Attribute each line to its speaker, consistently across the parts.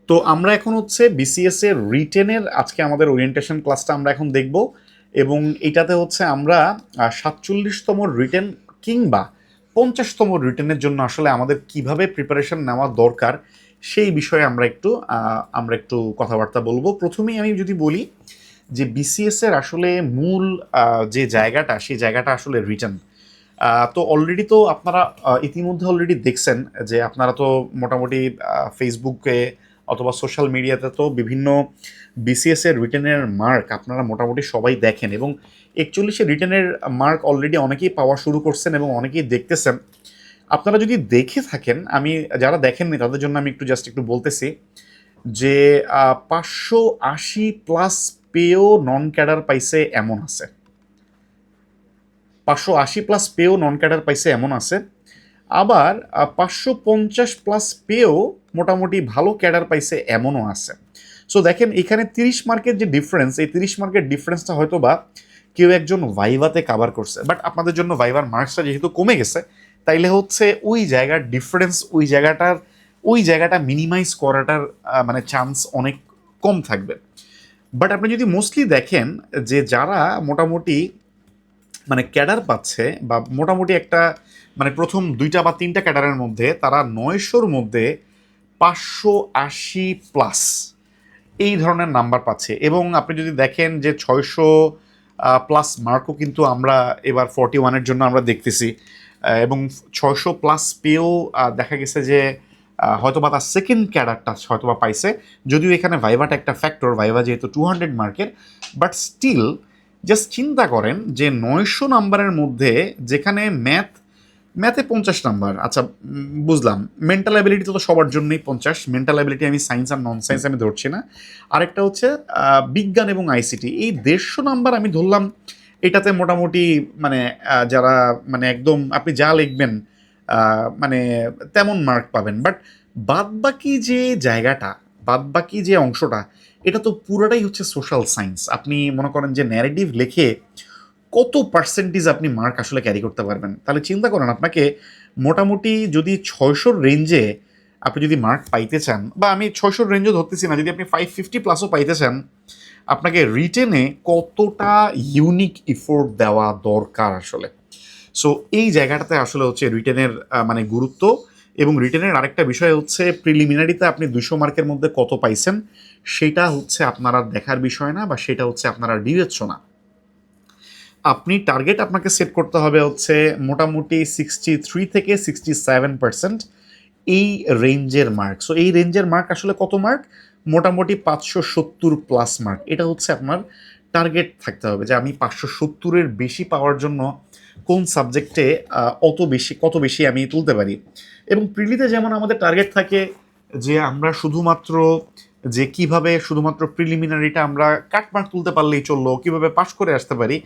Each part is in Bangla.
Speaker 1: তো আমরা এখন হচ্ছে বিসিএস এর রিটেনের আজকে আমাদের ওরিয়েন্টেশন ক্লাসটা আমরা এখন দেখব, এবং এটাতে হচ্ছে আমরা 47তম রিটেন কিংবা 50তম রিটেনের জন্য আসলে আমাদের কিভাবে প্রিপারেশন নেওয়া দরকার সেই বিষয়ে আমরা একটু কথাবার্তা বলবো। প্রথমেই আমি যদি বলি যে বিসিএস এর আসলে মূল যে জায়গাটা সেই জায়গাটা আসলে রিটেন। তো অলরেডি তো আপনারা ইতিমধ্যে অলরেডি দেখছেন যে আপনারা তো মোটামুটি ফেসবুকে অথবা সোশ্যাল মিডিয়াতে তো বিভিন্ন বিসিএস এর রিটেনের মার্ক আপনারা মোটামুটি সবাই দেখেন, এবং 41-এর রিটেনের মার্ক অলরেডি অনেকেই পাওয়া শুরু করছেন এবং অনেকেই দেখতেছেন। আপনারা যদি দেখে থাকেন, আমি যারা দেখেননি তাদের জন্য আমি একটু বলতেছি যে 580 প্লাস পেয়েও নন ক্যাডার পাইছে এমন আছে, 580 প্লাস পেয়েও নন ক্যাডার পাইছে এমন আছে। আবার 550 প্লাস পেয়েও মোটামুটি ভালো ক্যাডার পাইছে এমনও আছে। সো দেখেন এখানে 30 মার্কের যে ডিফারেন্স, এই 30 মার্কের ডিফারেন্সটা হয়তো বা কেউ একজন ভাইভাতে কাভার করছে, বাট আপনাদের জন্য ভাইভার মার্কসটা যেহেতু কমে গেছে, তাইলে হচ্ছে ওই জায়গার ডিফারেন্স, ওই জায়গাটা মিনিমাইজ করাটার মানে চান্স অনেক কম থাকবে। বাট আপনি যদি মোস্টলি দেখেন যে যারা মোটামুটি মানে ক্যাডার পাচ্ছে বা মোটামুটি একটা মানে প্রথম 2টা বা 3টা ক্যাডারের মধ্যে তারা 900-র মধ্যে 580 প্লাস এই ধরনের নাম্বার পাচ্ছে। এবং আপনি যদি দেখেন যে 600 প্লাস মার্কও কিন্তু আমরা এবার 41-এর জন্য আমরা দেখতেছি, এবং 600 প্লাস পেয়েও দেখা গেছে যে হয়তোবা তার সেকেন্ড ক্যাডারটা হয়তোবা পাইছে, যদিও এখানে ভাইভাটা একটা ফ্যাক্টর, ভাইভা যেহেতু 200 মার্কের। বাট স্টিল জাস্ট চিন্তা করেন যে 900 নাম্বারের মধ্যে যেখানে ম্যাথে 50 নাম্বার, আচ্ছা বুঝলাম, মেন্টাল অ্যাবিলিটি তো সবার জন্যই 50, মেন্টাল অ্যাবিলিটি আমি সায়েন্স আর নন সায়েন্স আমি ধরছি না। আরেকটা হচ্ছে বিজ্ঞান এবং আইসিটি, এই 150 নাম্বার আমি ধরলাম। এটাতে মোটামুটি মানে যারা মানে একদম আপনি যা লিখবেন মানে তেমন মার্ক পাবেন। বাট বাদবাকি যে জায়গাটা, বাদবাকি যে অংশটা, এটা তো পুরোটাই হচ্ছে সোশ্যাল সায়েন্স। আপনি মনে করেন যে ন্যারেটিভ লিখে কত পার্সেন্টেজ আপনি মার্ক আসলে ক্যারি করতে পারবেন, তাহলে চিন্তা করেন আপনাকে মোটামুটি যদি 600-র রেঞ্জে আপনি যদি মার্ক পাইতে চান, বা আমি 600-র রেঞ্জও ধরতেছি না, যদি আপনি 550 প্লাসও পাইতে চান, আপনাকে রিটেনে কতটা ইউনিক ইফোর্ট দেওয়া দরকার আসলে। সো এই জায়গাটাতে আসলে হচ্ছে রিটেনের মানে গুরুত্ব। এবং রিটেনের আরেকটা বিষয় হচ্ছে প্রিলিমিনারিতে আপনি 200 মার্কের মধ্যে কত পাইছেন সেটা হচ্ছে আপনারা দেখার বিষয় না, বা সেটা হচ্ছে আপনারা বিবেচনা। আপনি টার্গেট আপনাকে সেট করতে হবে হচ্ছে মোটামুটি 63 থেকে 67% এই রেঞ্জের মার্ক। সো এই রেঞ্জের মার্ক আসলে কত মার্ক? মোটামুটি 570 প্লাস মার্ক। এটা হচ্ছে আপনার টার্গেট থাকতে হবে যে আমি 570-এর বেশি পাওয়ার জন্য কোন সাবজেক্টে কত বেশি আমি তুলতে পারি। এবং প্রিলিতে যেমন আমাদের টার্গেট থাকে যে আমরা শুধুমাত্র যে কিভাবে শুধুমাত্র প্রিলিমিনারিটা আমরা কাটমার্ক তুলতে পারলেই চললো, কিভাবে পাস করে আসতে পারি,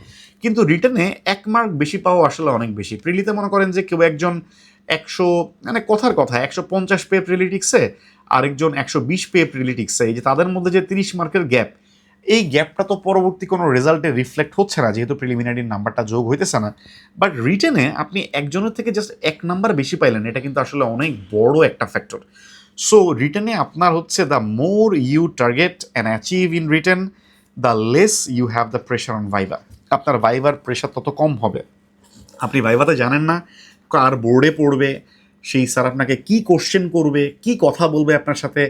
Speaker 1: কিন্তু রিটেনে 1 মার্ক বেশি পাওয়া আসলে অনেক বেশি। প্রিলিতে মনে করেন যে কেউ একজন 100 মানে কথার কথা 150 পেয়ে প্রিলিটিক্সে, আরেকজন 120 পেয়ে প্রিলিটিক্সে, এই যে তাদের মধ্যে যে 30 মার্কের গ্যাপ, এই গ্যাপটা তো পরবর্তী কোনো রেজাল্টে রিফ্লেক্ট হচ্ছে না, যেহেতু প্রিলিমিনারির নাম্বারটা যোগ হইতেছে না। বাট রিটেনে আপনি একজনের থেকে জাস্ট 1 নাম্বার বেশি পাইলেন, এটা কিন্তু আসলে অনেক বড় একটা ফ্যাক্টর। সো রিটেনে আপনার হচ্ছে the more you target and achieve in written, the less you have the pressure on viva. আপনার ভাইভার প্রেশার তত কম হবে। আপনি ভাইভাতে জানেন না কার বোর্ডে পড়বে, সেই স্যার আপনাকে কি কোশ্চেন করবে, কি কথা বলবে আপনার সাথে।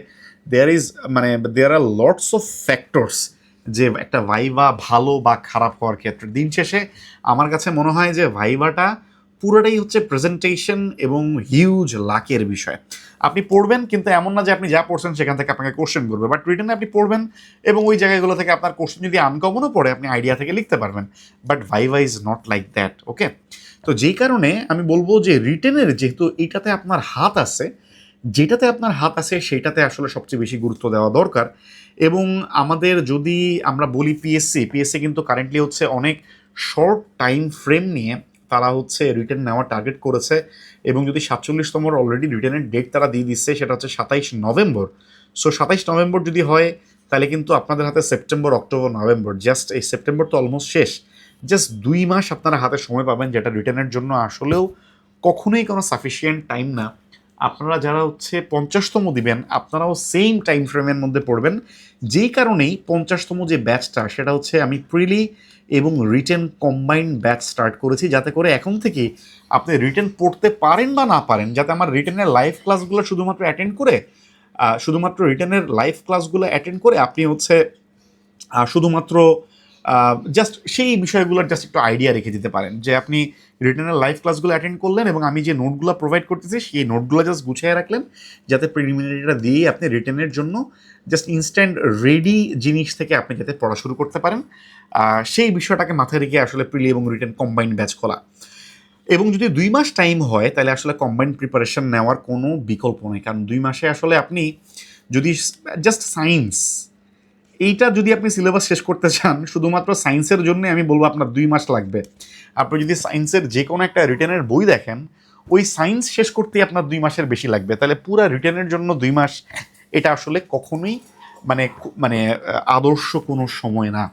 Speaker 1: দেয়ার আর লটস অফ ফ্যাক্টরস যে একটা ভাইভা ভালো বা খারাপ হওয়ার ক্ষেত্রে। দিন শেষে আমার কাছে মনে হয় যে ভাইভাটা পুরোটাই হচ্ছে প্রেজেন্টেশন এবং হিউজ লাকের বিষয়। আপনি পড়বেন, কিন্তু এমন না যে আপনি যা পড়ছেন সেখান থেকে আপনাকে কোশ্চেন করবে, বাট রিটেনে আপনি পড়বেন এবং ওই জায়গাগুলো থেকে আপনার কোশ্চেন যদি আনকমনও পড়ে আপনি আইডিয়া থেকে লিখতে পারবেন। But viva is not like that, okay? তো যেই কারণে আমি বলবো যে রিটেনের যেহেতু এইটাতে আপনার হাত আছে, যেটাতে আপনার হাত আছে সেটাতে আসলে সবচেয়ে বেশি গুরুত্ব দেওয়া দরকার। এবং আমাদের যদি আমরা বলি পিএসসি কিন্তু কারেন্টলি হচ্ছে অনেক শর্ট টাইম ফ্রেম নিয়ে তারা হচ্ছে রিটেন নেওয়ার টার্গেট করেছে। এবং যদি 47তম অলরেডি রিটেনের ডেট তারা দিয়ে দিচ্ছে, সেটা হচ্ছে 27 নভেম্বর। সো 27 নভেম্বর যদি হয়, তাহলে কিন্তু আপনাদের হাতে সেপ্টেম্বর, অক্টোবর, নভেম্বর, জাস্ট এই সেপ্টেম্বর তো অলমোস্ট শেষ। জাস্ট 2 মাস আপনারা হাতে সময় পাবেন, যেটা রিটেনের জন্য আসলেও কখনোই কোনো সাফিসিয়েন্ট টাইম না। আপনারা যারা হচ্ছে 50তম দিবেন আপনারাও সেম টাইম ফ্রেমের মধ্যে পড়বেন, যেই কারণেই 50তম যে ব্যাচটা সেটা হচ্ছে আমি প্রিলি এবং রিটেন কম্বাইন্ড ব্যাচ স্টার্ট করেছি, যাতে করে এখন থেকে আপনি রিটেন পড়তে পারেন বা না পারেন, যাতে আমার রিটেনের লাইভ ক্লাসগুলো শুধুমাত্র অ্যাটেন্ড করে শুধুমাত্র রিটেনের লাইভ ক্লাসগুলো অ্যাটেন্ড করে আপনি হচ্ছে শুধুমাত্র জাস্ট সেই বিষয়গুলোর জাস্ট একটু আইডিয়া রেখে দিতে পারেন, যে আপনি রিটেনের লাইভ ক্লাসগুলো অ্যাটেন্ড করলেন এবং আমি যে নোটগুলো প্রোভাইড করতেছি সেই নোটগুলো জাস্ট গুছিয়ে রাখলেন, যাতে প্রিলিমিনারিটা দিয়ে আপনি রিটেনের জন্য জাস্ট ইনস্ট্যান্ট রেডি জিনিস থেকে আপনি যাতে পড়া শুরু করতে পারেন। সেই বিষয়টাকে মাথায় রেখে আসলে প্রিলি এবং রিটেন কম্বাইন্ড ব্যাচ খোলা। এবং যদি 2 মাস টাইম হয় তাহলে আসলে কম্বাইন্ড প্রিপারেশন নেওয়ার কোনো বিকল্প নেই, কারণ 2 মাসে আসলে আপনি যদি জাস্ট সায়েন্স এইটা যদি আপনি সিলেবাস শেষ করতে চান, শুধুমাত্র সায়েন্সের জন্য আমি বলবো আপনার 2 মাস লাগবে। আপনি যদি সায়েন্সের যে কোনো একটা রিটেনের বই দেখেন, ওই সায়েন্স শেষ করতেই আপনার 2 মাসের বেশি লাগবে, তাহলে পুরো রিটেনের জন্য 2 মাস এটা আসলে কখনোই মানে মানে আদর্শ কোনো সময় না।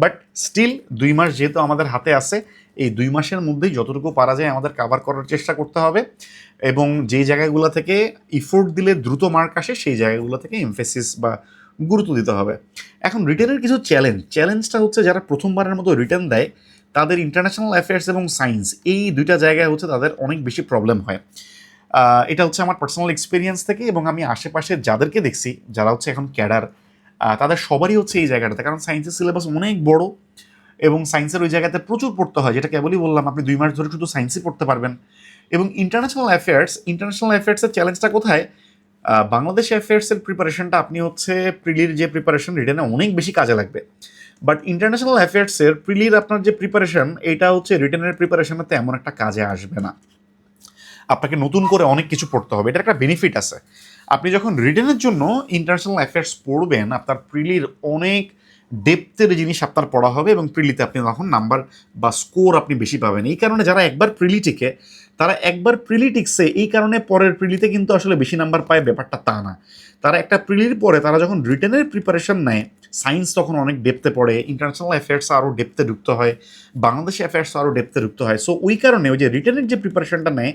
Speaker 1: বাট স্টিল 2 মাস যেহেতু আমাদের হাতে আছে, এই 2 মাসের মধ্যেই যতটুকু পারা যায় আমাদের কাভার করার চেষ্টা করতে হবে, এবং যেই জায়গাগুলো থেকে ইফোর্ট দিলে দ্রুত মার্ক আসে সেই জায়গাগুলো থেকে এমফেসিস বা গুরুত্ব দিতে হবে। এখন রিটেনের কিছু চ্যালেঞ্জটা হচ্ছে যারা প্রথমবারের মতো রিটেন দেয় তাদের ইন্টারন্যাশনাল অ্যাফেয়ার্স এবং সায়েন্স এই দুইটা জায়গায় হচ্ছে তাদের অনেক বেশি প্রবলেম হয়। এটা হচ্ছে আমার পার্সোনাল এক্সপিরিয়েন্স থেকে, এবং আমি আশেপাশে যাদেরকে দেখছি যারা হচ্ছে এখন ক্যাডার, তাদের সবারই হচ্ছে এই জায়গাটাতে, কারণ সায়েন্সের সিলেবাস অনেক বড় এবং সায়েন্সের ওই জায়গাতে প্রচুর পড়তে হয়, যেটা কেবলই বললাম আপনি 2 মাস ধরে শুধু সায়েন্সই পড়তে পারবেন। এবং ইন্টারন্যাশনাল অ্যাফেয়ার্সের চ্যালেঞ্জটা কোথায়? বাংলাদেশ অ্যাফেয়ার্সের প্রিপারেশনটা আপনি হচ্ছে প্রিলির যে প্রিপারেশন রিটেনে অনেক বেশি কাজে লাগবে, বাট ইন্টারন্যাশনাল অ্যাফেয়ার্সের প্রিলির আপনার যে প্রিপারেশন এটা হচ্ছে রিটেনের প্রিপারেশনে তেমন একটা কাজে আসবে না। আপনাকে নতুন করে অনেক কিছু পড়তে হবে, এটার একটা বেনিফিট আছে। আপনি যখন রিটেনের জন্য ইন্টারন্যাশনাল অ্যাফেয়ার্স পড়বেন আপনার প্রিলির অনেক ডেপথের জিনিস আপনার পড়া হবে, এবং প্রিলিতে আপনি তখন নাম্বার বা স্কোর আপনি বেশি পাবেন। এই কারণে যারা একবার প্রিলি টিকে তারা একবার প্রিলি টিকছে, এই কারণে পরের প্রিলিতে কিন্তু আসলে বেশি নাম্বার পায় ব্যাপারটা তা না। তারা একটা প্রিলির পরে তারা যখন রিটেনের প্রিপারেশন নেয়, সায়েন্স তখন অনেক ডেপথে পড়ে, ইন্টারন্যাশনাল অ্যাফেয়ার্স আরও ডেপথে ঢুকতে হয়, বাংলাদেশি অ্যাফেয়ার্স আরও ডেপথে ঢুকতে হয়। সো ওই কারণে ওই যে রিটেনের যে প্রিপারেশনটা নেয়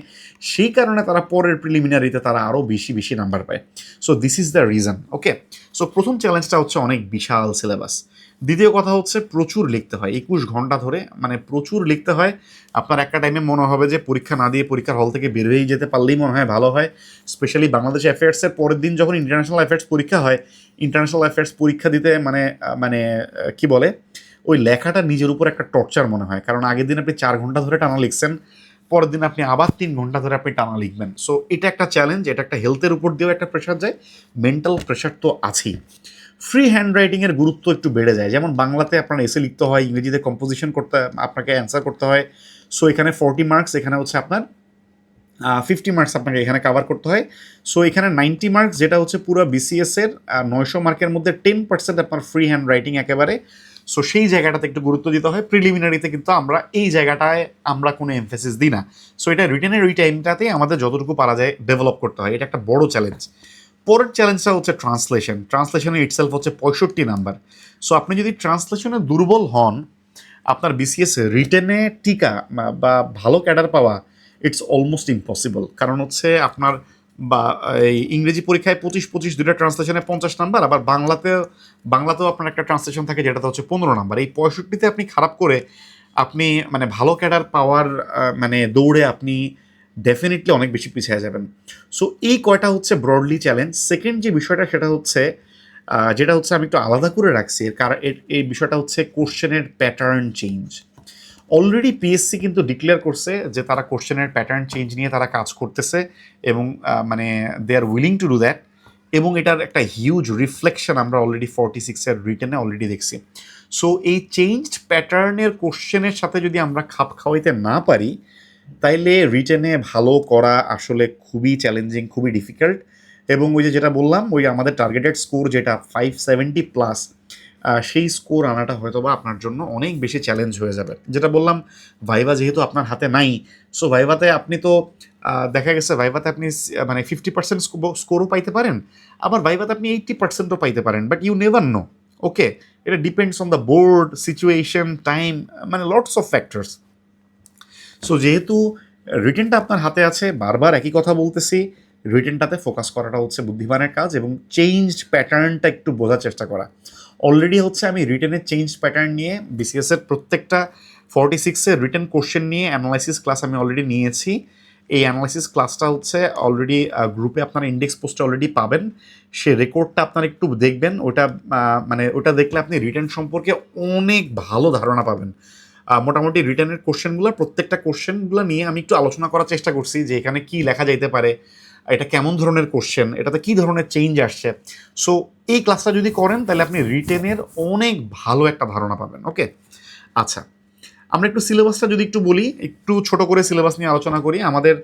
Speaker 1: সেই কারণে তারা পরের প্রিলিমিনারিতে তারা আরও বেশি বেশি নাম্বার পায়। So this is the reason. Okay, so প্রথম চ্যালেঞ্জটা হচ্ছে অনেক বিশাল সিলেবাস। দ্বিতীয় কথা হচ্ছে প্রচুর লিখতে হয়, 21 ঘন্টা ধরে, মানে প্রচুর লিখতে হয়। আপনার একটা টাইমে মনে হবে যে পরীক্ষা না দিয়ে পরীক্ষার হল থেকে বের হয়েই যেতে পারলেই মনে হয় ভালো হয়। স্পেশালি বাংলাদেশ অ্যাফেয়ার্সের পরের দিন যখন ইন্টারন্যাশনাল অ্যাফেয়ার্স পরীক্ষা হয়, ইন্টারন্যাশনাল অ্যাফেয়ার্স পরীক্ষা দিতে মানে কি বলে, ওই লেখাটা নিজের উপর একটা টর্চার মনে হয়, কারণ আগের দিন আপনি 4 ঘন্টা ধরে টানা লিখছেন, পরের দিন আপনি আবার 3 ঘন্টা ধরে আপনি টানা লিখবেন। সো এটা একটা চ্যালেঞ্জ, এটা একটা হেলথের উপর দিয়েও একটা প্রেশার যায়, মেন্টাল প্রেশার তো আছেই। ফ্রি হ্যান্ড রাইটিংয়ের গুরুত্ব একটু বেড়ে যায়, যেমন বাংলাতে আপনার এসে লিখতে হয়, ইংরেজিতে কম্পোজিশন করতে আপনাকে অ্যান্সার করতে হয়। সো এখানে 40 মার্কস, এখানে হচ্ছে আপনার 50 মার্কস আপনাকে এখানে কাভার করতে হয়। সো এখানে 90 মার্কস, যেটা হচ্ছে পুরো বিসিএস এর 900 মার্কের মধ্যে 10% আপনার ফ্রি হ্যান্ড রাইটিং একেবারে। সো সেই জায়গাটাতে একটু গুরুত্ব দিতে হয়। প্রিলিমিনারিতে কিন্তু আমরা এই জায়গাটায় আমরা কোনো এমফেসিস দিই না। সো এটা রিটেনের ওই টাইমটাতে আমাদের যতটুকু পারা যায় ডেভেলপ করতে হয়, এটা একটা বড় চ্যালেঞ্জ। পরের চ্যালেঞ্জটা হচ্ছে ট্রান্সলেশনের ইটসেলফ হচ্ছে 65 নাম্বার। সো আপনি যদি ট্রান্সলেশনে দুর্বল হন, আপনার বিসিএস রিটেনে টিকা বা ভালো ক্যাডার পাওয়া ইটস অলমোস্ট ইম্পসিবল। কারণ হচ্ছে আপনার বা এই ইংরেজি পরীক্ষায় 25-25 দুইটা ট্রান্সলেশনে 50 নাম্বার, আবার বাংলাতেও আপনার একটা ট্রান্সলেশন থাকে যেটাতে হচ্ছে 15 নাম্বার। এই 65তে আপনি খারাপ করে আপনি মানে ভালো ক্যাডার পাওয়ার মানে দৌড়ে আপনি ডেফিনেটলি অনেক বেশি পিছিয়ে যাবেন। সো এই কয়টা হচ্ছে ব্রডলি চ্যালেঞ্জ। সেকেন্ড যে বিষয়টা সেটা হচ্ছে যেটা হচ্ছে আমি একটু আলাদা করে রাখছি, কারণ এই বিষয়টা হচ্ছে কোশ্চেনের প্যাটার্ন চেঞ্জ। অলরেডি পিএসসি কিন্তু ডিক্লেয়ার করছে যে তারা কোশ্চেনের প্যাটার্ন চেঞ্জ নিয়ে তারা কাজ করতেছে, এবং মানে they are willing to do that, এবং এটার একটা হিউজ রিফ্লেকশন আমরা অলরেডি 46-এর রিটেনে অলরেডি দেখছি। সো এই চেঞ্জড প্যাটার্নের কোশ্চেনের সাথে যদি আমরা খাপ খাওয়াইতে না পারি, তাইলে রিটেনে ভালো করা আসলে খুবই চ্যালেঞ্জিং, খুবই ডিফিকাল্ট। এবং ওই যে যেটা বললাম, ওই আমাদের টার্গেটেড স্কোর যেটা 570+, সেই স্কোর আনাটা হয়তো বা আপনার জন্য অনেক বেশি চ্যালেঞ্জ হয়ে যাবে। যেটা বললাম, ভাইভা যেহেতু আপনার হাতে নাই, সো ভাইভাতে আপনি তো দেখা গেছে ভাইভাতে আপনি মানে 50% স্কোরও পাইতে পারেন, আবার ভাইভাতে আপনি 80%ও পাইতে পারেন, বাট ইউ নেভার নো। ওকে, এটা depends on the board, situation, time, মানে লটস অফ ফ্যাক্টরস। সো যেহেতু রিটেনটা আপনার হাতে আছে, বারবার একই কথা বলতেছি, রিটেনটাতে ফোকাস করাটা হচ্ছে বুদ্ধিমানের কাজ, এবং চেঞ্জড প্যাটার্নটা একটু বোঝার চেষ্টা করা। অলরেডি হচ্ছে আমি রিটেনের চেঞ্জ প্যাটার্ন নিয়ে বিসিএস এর প্রত্যেকটা 46-এর রিটেন কোশ্চেন নিয়ে অ্যানালাইসিস ক্লাস আমি অলরেডি নিয়েছি। এই অ্যানালাইসিস ক্লাসটা হচ্ছে অলরেডি গ্রুপে আপনারা ইন্ডেক্স পোস্টে অলরেডি পাবেন। সে রেকর্ডটা আপনারা একটু দেখবেন, ওটা মানে ওটা দেখলে আপনি রিটেন সম্পর্কে অনেক ভালো ধারণা পাবেন। মোটামুটি রিটেনের কোশ্চেনগুলো, প্রত্যেকটা কোশ্চেনগুলো নিয়ে আমি একটু আলোচনা করার চেষ্টা করছি যে এখানে কি লেখা যাইতে পারে, এটা কেমন ধরনের কোশ্চেন, এটাতে কী ধরনের চেঞ্জ আসছে। সো এই ক্লাসটা যদি করেন তাহলে আপনি রিটেনের অনেক ভালো একটা ধারণা পাবেন। ওকে, আচ্ছা, আমরা একটু সিলেবাসটা যদি একটু বলি, একটু ছোট করে সিলেবাস নিয়ে আলোচনা করি। আমাদের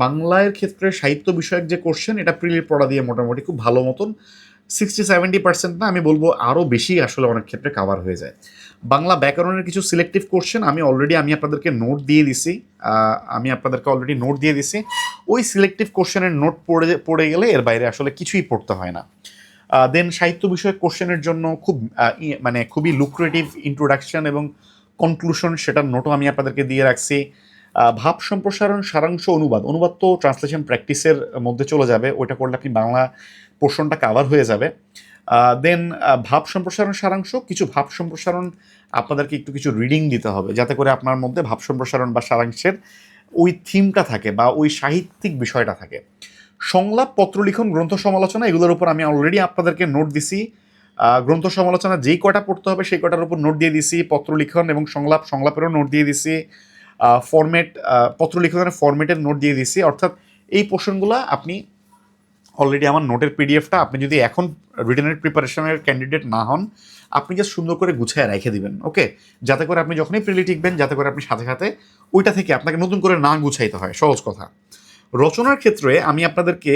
Speaker 1: বাংলার ক্ষেত্রে সাহিত্য বিষয়ক যে কোশ্চেন, এটা প্রিলির পড়া দিয়ে মোটামুটি খুব ভালো মতন 60-70% না, আমি বলবো আরও বেশি আসলে অনেক ক্ষেত্রে কাভার হয়ে যায়। বাংলা ব্যাকরণের কিছু সিলেক্টিভ কোশ্চেন আমি আপনাদেরকে নোট দিয়ে দিছি। ওই সিলেক্টিভ কোশ্চেনের নোট পড়ে গেলে এর বাইরে আসলে কিছুই পড়তে হয় না। দেন সাহিত্য বিষয়ক কোশ্চেনের জন্য মানে খুবই লুক্রেটিভ ইন্ট্রোডাকশন এবং কনক্লুশন, সেটার নোটও আমি আপনাদেরকে দিয়ে রাখছি। ভাব সম্প্রসারণ, সারাংশ, অনুবাদ তো ট্রান্সলেশন প্র্যাকটিসের মধ্যে চলে যাবে, ওইটা করলে আপনি বাংলা পোর্শনটা কাভার হয়ে যাবে। দেন ভাব সম্প্রসারণ, সারাংশ, কিছু ভাব সম্প্রসারণ আপনাদেরকে কিছু রিডিং দিতে হবে, যাতে করে আপনার মধ্যে ভাব সম্প্রসারণ বা সারাংশের ওই থিমটা থাকে বা ওই সাহিত্যিক বিষয়টা থাকে। সংলাপ, পত্রলিখন, গ্রন্থ সমালোচনা, এগুলোর উপর আমি অলরেডি আপনাদেরকে নোট দিছি। গ্রন্থ সমালোচনা যেই কটা পড়তে হবে সেই কটার উপর নোট দিয়ে দিছি, পত্রলিখন এবং সংলাপেরও নোট দিয়ে দিছি, পত্রলিখনের ফরম্যাটের নোট দিয়ে দিছি। অর্থাৎ এই পোর্শনগুলো আপনি অলরেডি আমার নোটের পিডিএফটা, আপনি যদি এখন রিটেনের প্রিপারেশনের ক্যান্ডিডেট না হন, আপনি জাস্ট সুন্দর করে গুছিয়ে রেখে দিবেন। ওকে, যাতে করে আপনি যখনই প্রিলি টিকবেন, যাতে করে আপনি সাথে সাথে ওইটা থেকে আপনাকে নতুন করে না গুছাইতে হয়। সহজ কথা। রচনার ক্ষেত্রে আমি আপনাদেরকে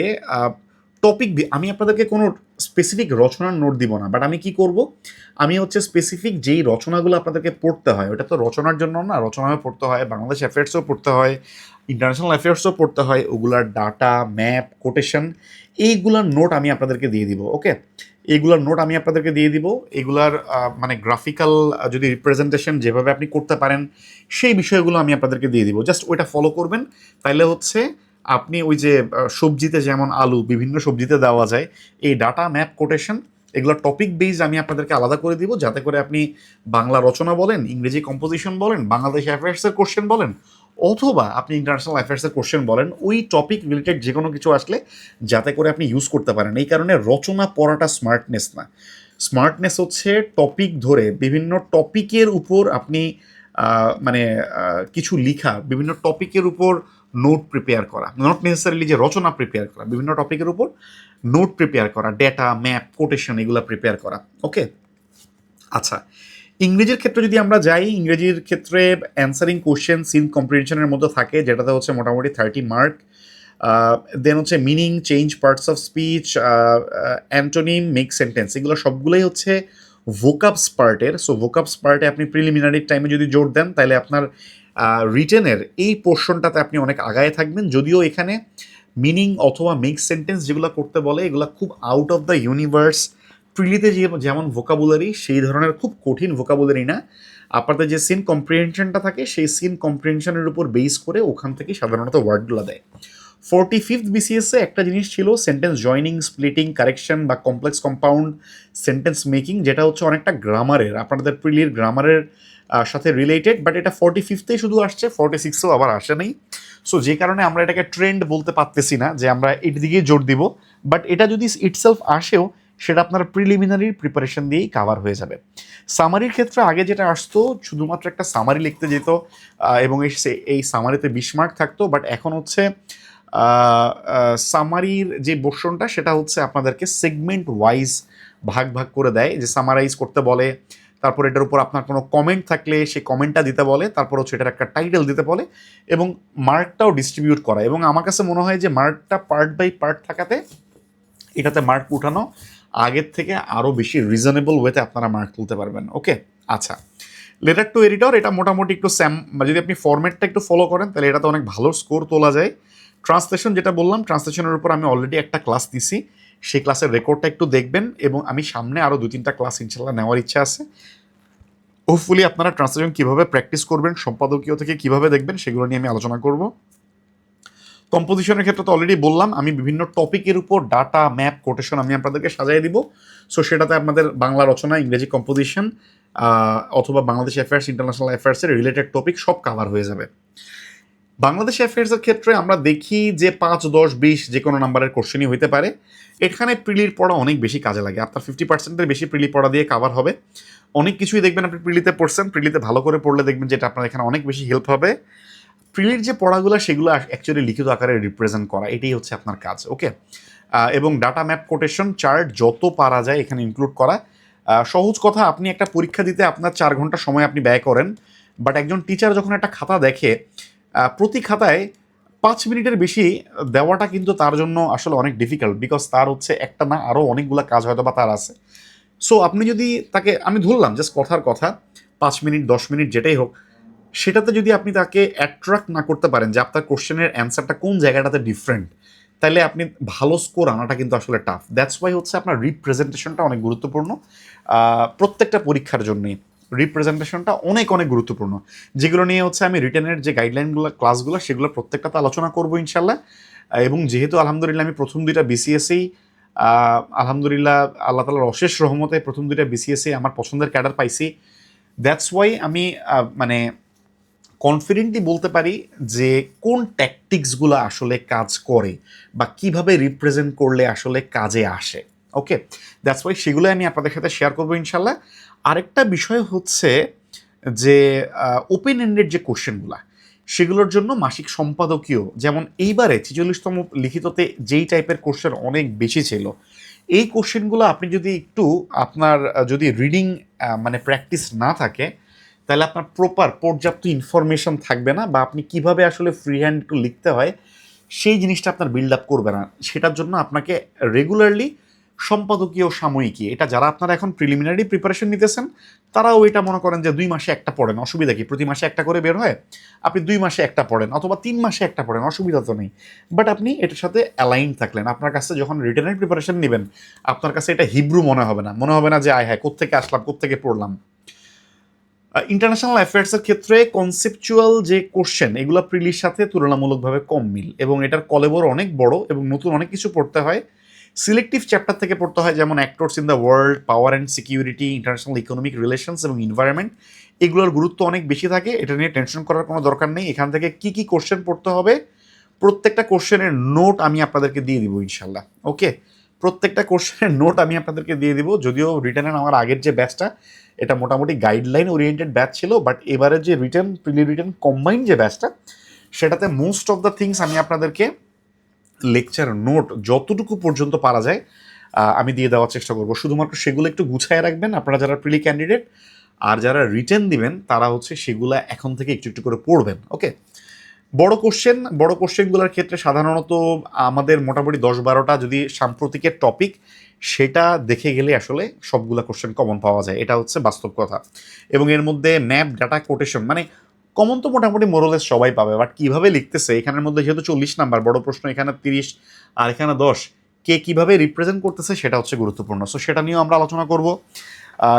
Speaker 1: আমি আপনাদেরকে কোনো স্পেসিফিক রচনার নোট দিব না, বাট আমি কি করব, আমি হচ্ছে স্পেসিফিক যেই রচনাগুলো আপনাদেরকে পড়তে হয়, ওটা তো রচনার জন্য না, রচনাও পড়তে হয়, বাংলাদেশ অ্যাফেয়ার্সও পড়তে হয়, ইন্টারন্যাশনাল অ্যাফেয়ার্সও পড়তে হয়, ওগুলার ডাটা, ম্যাপ, কোটেশন, এইগুলার নোট আমি আপনাদেরকে দিয়ে দিব। ওকে, এইগুলার নোট আমি আপনাদেরকে দিয়ে দিব। এগুলার মানে গ্রাফিক্যাল যদি রিপ্রেজেন্টেশন যেভাবে আপনি করতে পারেন, সেই বিষয়গুলো আমি আপনাদেরকে দিয়ে দিব। জাস্ট ওইটা ফলো করবেন, তাইলে হচ্ছে আপনি ওই যে সবজিতে যেমন আলু বিভিন্ন সবজিতে দেওয়া যায়, এই ডাটা, ম্যাপ, কোটেশন, এগুলো টপিক বেসড আমি আপনাদেরকে আলাদা করে দিব, যাতে করে আপনি বাংলা রচনা বলেন, ইংরেজি কম্পোজিশন বলেন, বাংলাদেশ অ্যাফেয়ার্সের কোশ্চেন বলেন, অথবা আপনি ইন্টারন্যাশনাল অ্যাফেয়ার্সের কোশ্চেন বলেন, ওই টপিক রিলেটেড যে কোনো কিছু আসলে যাতে করে আপনি ইউজ করতে পারেন। এই কারণে রচনা পড়াটা স্মার্টনেস না, স্মার্টনেস হচ্ছে টপিক ধরে বিভিন্ন টপিকের উপর আপনি মানে কিছু লিখা, বিভিন্ন টপিকের উপর নোট প্রিপেয়ার করা, নট নেসেসারিলি যে রচনা প্রিপেয়ার করা, বিভিন্ন টপিকের উপর নোট প্রিপেয়ার করা, ডেটা, ম্যাপ, কোটেশন, এগুলো প্রিপেয়ার করা। ওকে, আচ্ছা, ইংরেজির ক্ষেত্রে যদি আমরা যাই, ইংরেজির ক্ষেত্রে অ্যান্সারিং কোশ্চেন সিন কম্প্রিহেনশনের মধ্যে থাকে, যেটাতে হচ্ছে মোটামুটি 30 মার্ক। দেন হচ্ছে meaning, change, parts of speech, antonym, make sentence, এগুলো সবগুলোই হচ্ছে ভোকাবস পার্টের। সো ভোকাবস পার্টে আপনি প্রিলিমিনারি টাইমে যদি জোর দেন, তাহলে আপনার রিটেনের এই পোর্শনটাতে আপনি অনেক আগায় থাকবেন। যদিও এখানে মিনিং অথবা মেক সেন্টেন্স যেগুলো করতে বলে, এগুলো খুব আউট অফ দ্য ইউনিভার্স। প্রিলিতে যেমন ভোকাবুলারি, সেই ধরনের খুব কঠিন ভোকাবুলারি না। আপনাদের যে সিন কম্প্রিহেনশনটা থাকে, সেই সিন কম্প্রিহেনশনের উপর বেস করে ওখান থেকে সাধারণত ওয়ার্ডগুলো দেয়। 45th বিসিএসে একটা জিনিস ছিল সেন্টেন্স জয়নিং, স্প্লিটিং, কারেকশন বা কমপ্লেক্স কম্পাউন্ড সেন্টেন্স মেকিং, যেটা হচ্ছে অনেকটা গ্রামারের, আপনাদের প্রিলির গ্রামারের সাথে রিলেটেড, বাট এটা 45th শুধু আসছে, 46-এও আবার আসে নাই। সো যে কারণে আমরা এটাকে ট্রেন্ড বলতে পারতেছি না যে আমরা এর দিকেই জোর দিব, বাট এটা যদি ইটসেলফ আসেও, সেটা আপনার প্রিলিমিনারি প্রিপারেশন দিয়েই কাভার হয়ে যাবে। সামারির ক্ষেত্রে আগে যেটা আসতো, শুধুমাত্র একটা সামারি লিখতে যেত এবং এই সামারিতে 20 মার্ক থাকতো, বাট এখন হচ্ছে সামারির যে পোর্শনটা, সেটা হচ্ছে আপনাদেরকে সেগমেন্ট ওয়াইজ ভাগ ভাগ করে দেয়, যে সামারাইজ করতে বলে, তারপর এটার উপর আপনার কোনো কমেন্ট থাকলে সেই কমেন্টটা দিতে বলে, তারপর হচ্ছে এটার একটা টাইটেল দিতে বলে, এবং মার্কটাও ডিস্ট্রিবিউট করা। এবং আমার কাছে মনে হয় যে মার্কটা পার্ট বাই পার্ট থাকাতে এটাতে মার্ক উঠানো আগের থেকে আরও বেশি রিজনেবল ওয়েতে আপনারা মার্ক তুলতে পারবেন। ওকে, আচ্ছা, লেটার টু এডিটর, এটা মোটামুটি একটু যদি আপনি ফরম্যাটটা একটু ফলো করেন, তাহলে এটাতে অনেক ভালো স্কোর তোলা যায়। ট্রান্সলেশন, যেটা বললাম, ট্রান্সলেশনের উপর আমি অলরেডি একটা ক্লাস দিছি, সেই ক্লাসের রেকর্ডটা একটু দেখবেন, এবং আমি সামনে আরও 2-3টা ক্লাস ইনশাল্লাহ নেওয়ার ইচ্ছা আছে। হোপফুলি আপনারা ট্রান্সলেশন কীভাবে প্র্যাকটিস করবেন, সম্পাদকীয় থেকে কীভাবে দেখবেন, সেগুলো নিয়ে আমি আলোচনা করব। কম্পোজিশনের ক্ষেত্রে তো অলরেডি বললাম, আমি বিভিন্ন টপিকের উপর ডাটা ম্যাপ কোটেশন আমি আপনাদেরকে সাজিয়ে দিব। সো সেটাতে আপনাদের বাংলা রচনা, ইংরেজি কম্পোজিশন অথবা বাংলাদেশ অ্যাফেয়ার্স, ইন্টারন্যাশনাল অ্যাফেয়ার্সের রিলেটেড টপিক সব কাভার হয়ে যাবে। বাংলাদেশ অ্যাফেয়ার্সের ক্ষেত্রে আমরা দেখি যে 5, 10, 20 যে কোনো নাম্বারের কোশ্চেনই হইতে পারে। এখানে প্রিলির পড়া অনেক বেশি কাজে লাগে, আপনার 50%-এর বেশি প্রিলি পড়া দিয়ে কাভার হবে। অনেক কিছুই দেখবেন আপনি প্রিলিতে পড়ছেন, প্রিলিতে ভালো করে পড়লে দেখবেন যে এটা আপনার এখানে অনেক বেশি হেল্প হবে। প্রিলির যে পড়াগুলো সেগুলো অ্যাকচুয়ালি লিখিত আকারে রিপ্রেজেন্ট করা, এটাই হচ্ছে আপনার কাজ। ওকে, এবং ডাটা ম্যাপ কোটেশন চার্ট যত পারা যায় এখানে ইনক্লুড করা। সহজ কথা, আপনি একটা পরীক্ষা দিতে আপনার 4 ঘন্টা সময় আপনি ব্যয় করেন, বাট একজন টিচার যখন একটা খাতা দেখে প্রতি খাতায় 5 মিনিটের বেশি দেওয়াটা কিন্তু তার জন্য আসলে অনেক ডিফিকাল্ট, বিকজ তার হচ্ছে একটা না আরও অনেকগুলো কাজ হয়তো বা তার আছে। সো আপনি যদি তাকে, আমি ধরলাম জাস্ট কথার কথা, 5 মিনিট 10 মিনিট যেটাই হোক, সেটাতে যদি আপনি তাকে অ্যাট্রাক্ট না করতে পারেন যে আপনার কোশ্চেনের অ্যান্সারটা কোন জায়গাটাতে ডিফারেন্ট, তাহলে আপনি ভালো স্কোর আনাটা কিন্তু আসলে টাফ। দ্যাটস ওয়াই হচ্ছে আপনার রিপ্রেজেন্টেশনটা অনেক গুরুত্বপূর্ণ। প্রত্যেকটা পরীক্ষার জন্যই রিপ্রেজেন্টেশনটা অনেক অনেক গুরুত্বপূর্ণ, যেগুলো নিয়ে হচ্ছে আমি রিটেনের যে গাইডলাইনগুলো ক্লাসগুলো সেগুলো প্রত্যেকটাতে আলোচনা করবো ইনশাল্লাহ। এবং যেহেতু আলহামদুলিল্লাহ আমি প্রথম 2টা বিসিএসই আলহামদুলিল্লাহ আল্লাহ তালার অশেষ রহমতে প্রথম 2টা বিসিএসই আমার পছন্দের ক্যাডার পাইছি। দ্যাটস ওয়াই আমি মানে কনফিডেন্টলি বলতে পারি যে কোন ট্যাকটিক্সগুলো আসলে কাজ করে বা কিভাবে রিপ্রেজেন্ট করলে আসলে কাজে আসে। ওকে, দ্যাটস ওয়াই সেগুলো আমি আপনাদের সাথে শেয়ার করবো ইনশাল্লাহ। আরেকটা বিষয় হচ্ছে যে ওপেন এন্ডেড যে কোশ্চেনগুলো সেগুলোর জন্য মাসিক সম্পাদকীয়, যেমন এইবারে 46তম লিখিততে যেই টাইপের কোশ্চেন অনেক বেশি ছিল, এই কোশ্চেনগুলো আপনি যদি একটু আপনার যদি রিডিং মানে প্র্যাকটিস না থাকে, তাহলে আপনার প্রপার পর্যাপ্ত ইনফরমেশন থাকবে না, বা আপনি কিভাবে আসলে ফ্রি হ্যান্ড একটু লিখতে হয় সেই জিনিসটা আপনার বিল্ড আপ করবে না। সেটার জন্য আপনাকে রেগুলারলি সম্পাদকীয় সাময়িকী, এটা যারা আপনারা এখন প্রিলিমিনারি প্রিপারেশন নিতেছেন তারাও এটা মনে করেন যে 2 মাসে একটা পড়েন, অসুবিধা কি? প্রতি মাসে একটা করে বের হয়, আপনি 2 মাসে একটা পড়েন অথবা 3 মাসে একটা পড়েন, অসুবিধা তো নেই। বাট আপনি এটার সাথে অ্যালাইন থাকলেন, আপনার কাছে যখন রিটেনের প্রিপারেশন নেবেন আপনার কাছে এটা হিব্রু মনে হবে না, মনে হবে না যে আয় হ্যাঁ কোত্থেকে আসলাম কোত্থেকে পড়লাম। ইন্টারন্যাশনাল অ্যাফেয়ার্সের ক্ষেত্রে কনসেপচুয়াল যে কোশ্চেন এগুলো প্রিলির সাথে তুলনামূলকভাবে কম মিল, এবং এটার কলেবর অনেক বড় এবং নতুন অনেক কিছু পড়তে হয়। সিলেক্টিভ চ্যাপ্টার থেকে পড়তে হয়, যেমন actors in the world, power and security, international economic relations এবং এনভায়রনমেন্ট, এগুলোর গুরুত্ব অনেক বেশি থাকে। এটা নিয়ে টেনশন করার কোনো দরকার নেই। এখান থেকে কি কি কোশ্চেন পড়তে হবে প্রত্যেকটা কোশ্চেনের নোট আমি আপনাদেরকে দিয়ে দিব ইনশাল্লাহ। ওকে, প্রত্যেকটা কোশ্চেনের নোট আমি আপনাদেরকে দিয়ে দিব। যদিও রিটেনের আমার আগের যে ব্যাচটা এটা মোটামুটি গাইডলাইন ওরিয়েন্টেড ব্যাচ ছিল, বাট এবারে যে রিটেন প্রিলি রিটেন কম্বাইন্ড যে ব্যাচটা সেটাতে মোস্ট অফ দ্য থিংস আমি আপনাদেরকে লেকচার নোট যতটুকু পর্যন্ত পারা যায় আমি দিয়ে দেওয়ার চেষ্টা করব। শুধুমাত্র সেগুলো একটু গুছায় রাখবেন আপনারা যারা প্রিলি ক্যান্ডিডেট, আর যারা রিটেন দিবেন তারা হচ্ছে সেগুলো এখন থেকে একটু একটু করে পড়বেন। ওকে, বড় কোশ্চেনগুলোর ক্ষেত্রে সাধারণত আমাদের মোটামুটি 10-12টা যদি সাম্প্রতিকের টপিক সেটা দেখে গেলে আসলে সবগুলা কোশ্চেন কমন পাওয়া যায়, এটা হচ্ছে বাস্তব কথা। এবং এর মধ্যে ম্যাপ ডাটা কোটেশন মানে কমন তো মোটামুটি মোরলেস সবাই পাবে, বাট কীভাবে লিখতেছে এখানের মধ্যে যেহেতু 40 নাম্বার বড় প্রশ্ন, এখানে 30 আর এখানে 10, কে কীভাবে রিপ্রেজেন্ট করতেছে সেটা হচ্ছে গুরুত্বপূর্ণ। সো সেটা নিয়েও আমরা আলোচনা করব।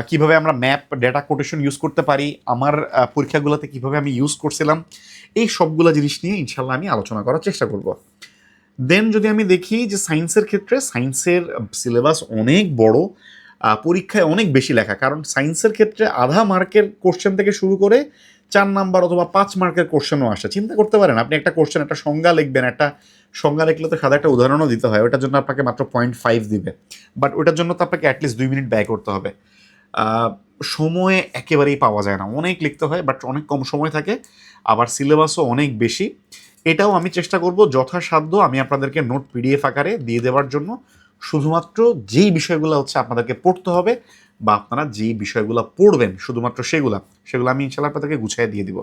Speaker 1: কিভাবে আমরা ম্যাপ ডেটা কোটেশন ইউজ করতে পারি, আমার পরীক্ষাগুলোতে কিভাবে আমি ইউজ করছিলাম, এই সবগুলো জিনিস নিয়ে ইনশাল্লাহ আমি আলোচনা করার চেষ্টা করব। দেন যদি আমি দেখি যে সায়েন্সের ক্ষেত্রে, সায়েন্সের সিলেবাস অনেক বড়, পরীক্ষায় অনেক বেশি লেখা, কারণ সায়েন্সের ক্ষেত্রে আধা মার্কের কোশ্চেন থেকে শুরু করে 4 নাম্বার অথবা 5 মার্কের কোশ্চেনও আসে। চিন্তা করতে পারেন আপনি একটা কোশ্চেন, একটা সংজ্ঞা লিখবেন, একটা সংজ্ঞা লিখলে তো সাদা একটা উদাহরণও দিতে হয়, ওটার জন্য আপনাকে মাত্র 0.5 দিবে, বাট ওটার জন্য তো আপনাকে অ্যাটলিস্ট 2 মিনিট ব্যয় করতে হবে। সময় একেবারেই পাওয়া যায় না, অনেক লিখতে হয়, বাট অনেক কম সময় থাকে, আবার সিলেবাসও অনেক বেশি। এটাও আমি চেষ্টা করব যথাসাধ্য আমি আপনাদেরকে নোট পিডিএফ আকারে দিয়ে দেওয়ার জন্য, শুধুমাত্র যেই বিষয়গুলো হচ্ছে আপনাদেরকে পড়তে হবে বা আপনারা যেই বিষয়গুলো পড়বেন শুধুমাত্র সেগুলো আমি ইনশাল্লাহ আপনাদেরকে গুছিয়ে দিয়ে দিব।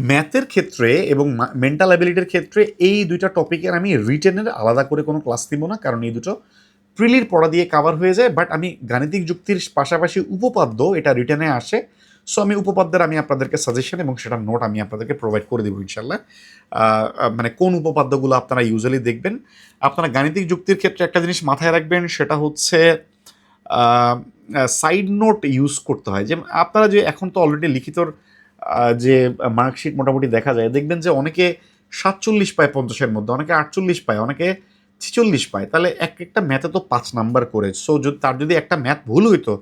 Speaker 1: ম্যাথের ক্ষেত্রে এবং মেন্টাল অ্যাবিলিটির ক্ষেত্রে এই 2টা টপিকের আমি রিটেনের আলাদা করে কোনো ক্লাস দিব না, কারণ এই দুটো প্রিলির পড়া দিয়ে কাভার হয়ে যায়। বাট আমি গাণিতিক যুক্তির পাশাপাশি উপপাদ্য এটা রিটেনে আসে, সো আমি উপপাদ্যের আমি আপনাদেরকে সাজেশন এবং সেটার নোট আমি আপনাদেরকে প্রোভাইড করে দেবো ইনশাল্লাহ। মানে কোন উপপাদ্যগুলো আপনারা ইউজুয়ালি দেখবেন। আপনারা গাণিতিক যুক্তির ক্ষেত্রে একটা জিনিস মাথায় রাখবেন, সেটা হচ্ছে সাইড নোট ইউজ করতে হয়। যে আপনারা যে এখন তো অলরেডি লিখিতর যে মার্কশিট মোটামুটি দেখা যায়, দেখবেন যে অনেকে 47 পায় 50-এর মধ্যে, অনেকে 48 পায়, অনেকে 46 পায়, তাহলে একটা ম্যাথে তো 5 নাম্বার করে। সো তার যদি একটা ম্যাথ ভুল হইতো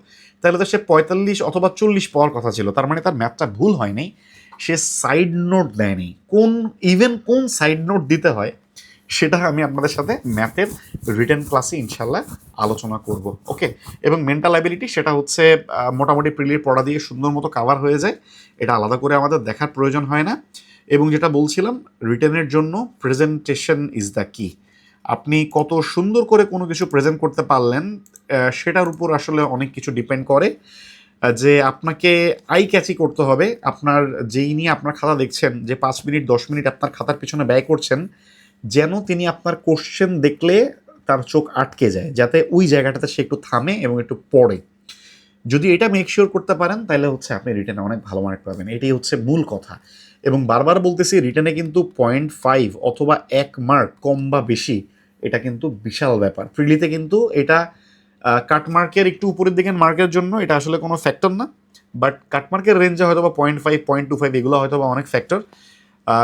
Speaker 1: তাহলে তো সে 45 অথবা 40 পাওয়ার কথা ছিল, তার মানে তার ম্যাথটা ভুল হয় নাই, সে সাইড নোট দেয়নি। কোন সাইড নোট দিতে হয় সেটা আমি আপনাদের সাথে ম্যাথের রিটেন ক্লাসে ইনশাল্লাহ আলোচনা করব। ওকে, এবং মেন্টাল অ্যাবিলিটি সেটা হচ্ছে মোটামুটি প্রিলির পড়া দিয়ে সুন্দর মতো কাভার হয়ে যায়, এটা আলাদা করে আমাদের দেখার প্রয়োজন হয় না। এবং যেটা বলছিলাম, রিটেনের জন্য প্রেজেন্টেশন ইজ দ্য কি। আপনি কত সুন্দর করে কোনো কিছু প্রেজেন্ট করতে পারলেন সেটার উপর আসলে অনেক কিছু ডিপেন্ড করে। যে আপনাকে আই ক্যাচি করতে হবে, আপনার যেই নিয়ে আপনার খাতা দেখছেন, যে 5 মিনিট 10 মিনিট আপনার খাতার পিছনে ব্যয় করছেন, যেন তিনি আপনার কোশ্চেন দেখলে তার চোখ আটকে যায়, যাতে ওই জায়গাটাতে সে একটু থামে এবং একটু পড়ে। যদি এটা মেক শিওর করতে পারেন তাহলে হচ্ছে আপনি রিটেনে অনেক ভালো মার্ক পাবেন, এটাই হচ্ছে মূল কথা। এবং বারবার বলতেছি, রিটেনে কিন্তু 0.5 অথবা 1 মার্ক কম বা বেশি এটা কিন্তু বিশাল ব্যাপার। প্রিলিতে কিন্তু এটা কাটমার্কের একটু উপরের দিকের মার্কের জন্য এটা আসলে কোনো ফ্যাক্টর না, বাট কাটমার্কের রেঞ্জে হয়তো বা 0.5 0.25 এগুলো হয়তো বা অনেক ফ্যাক্টর,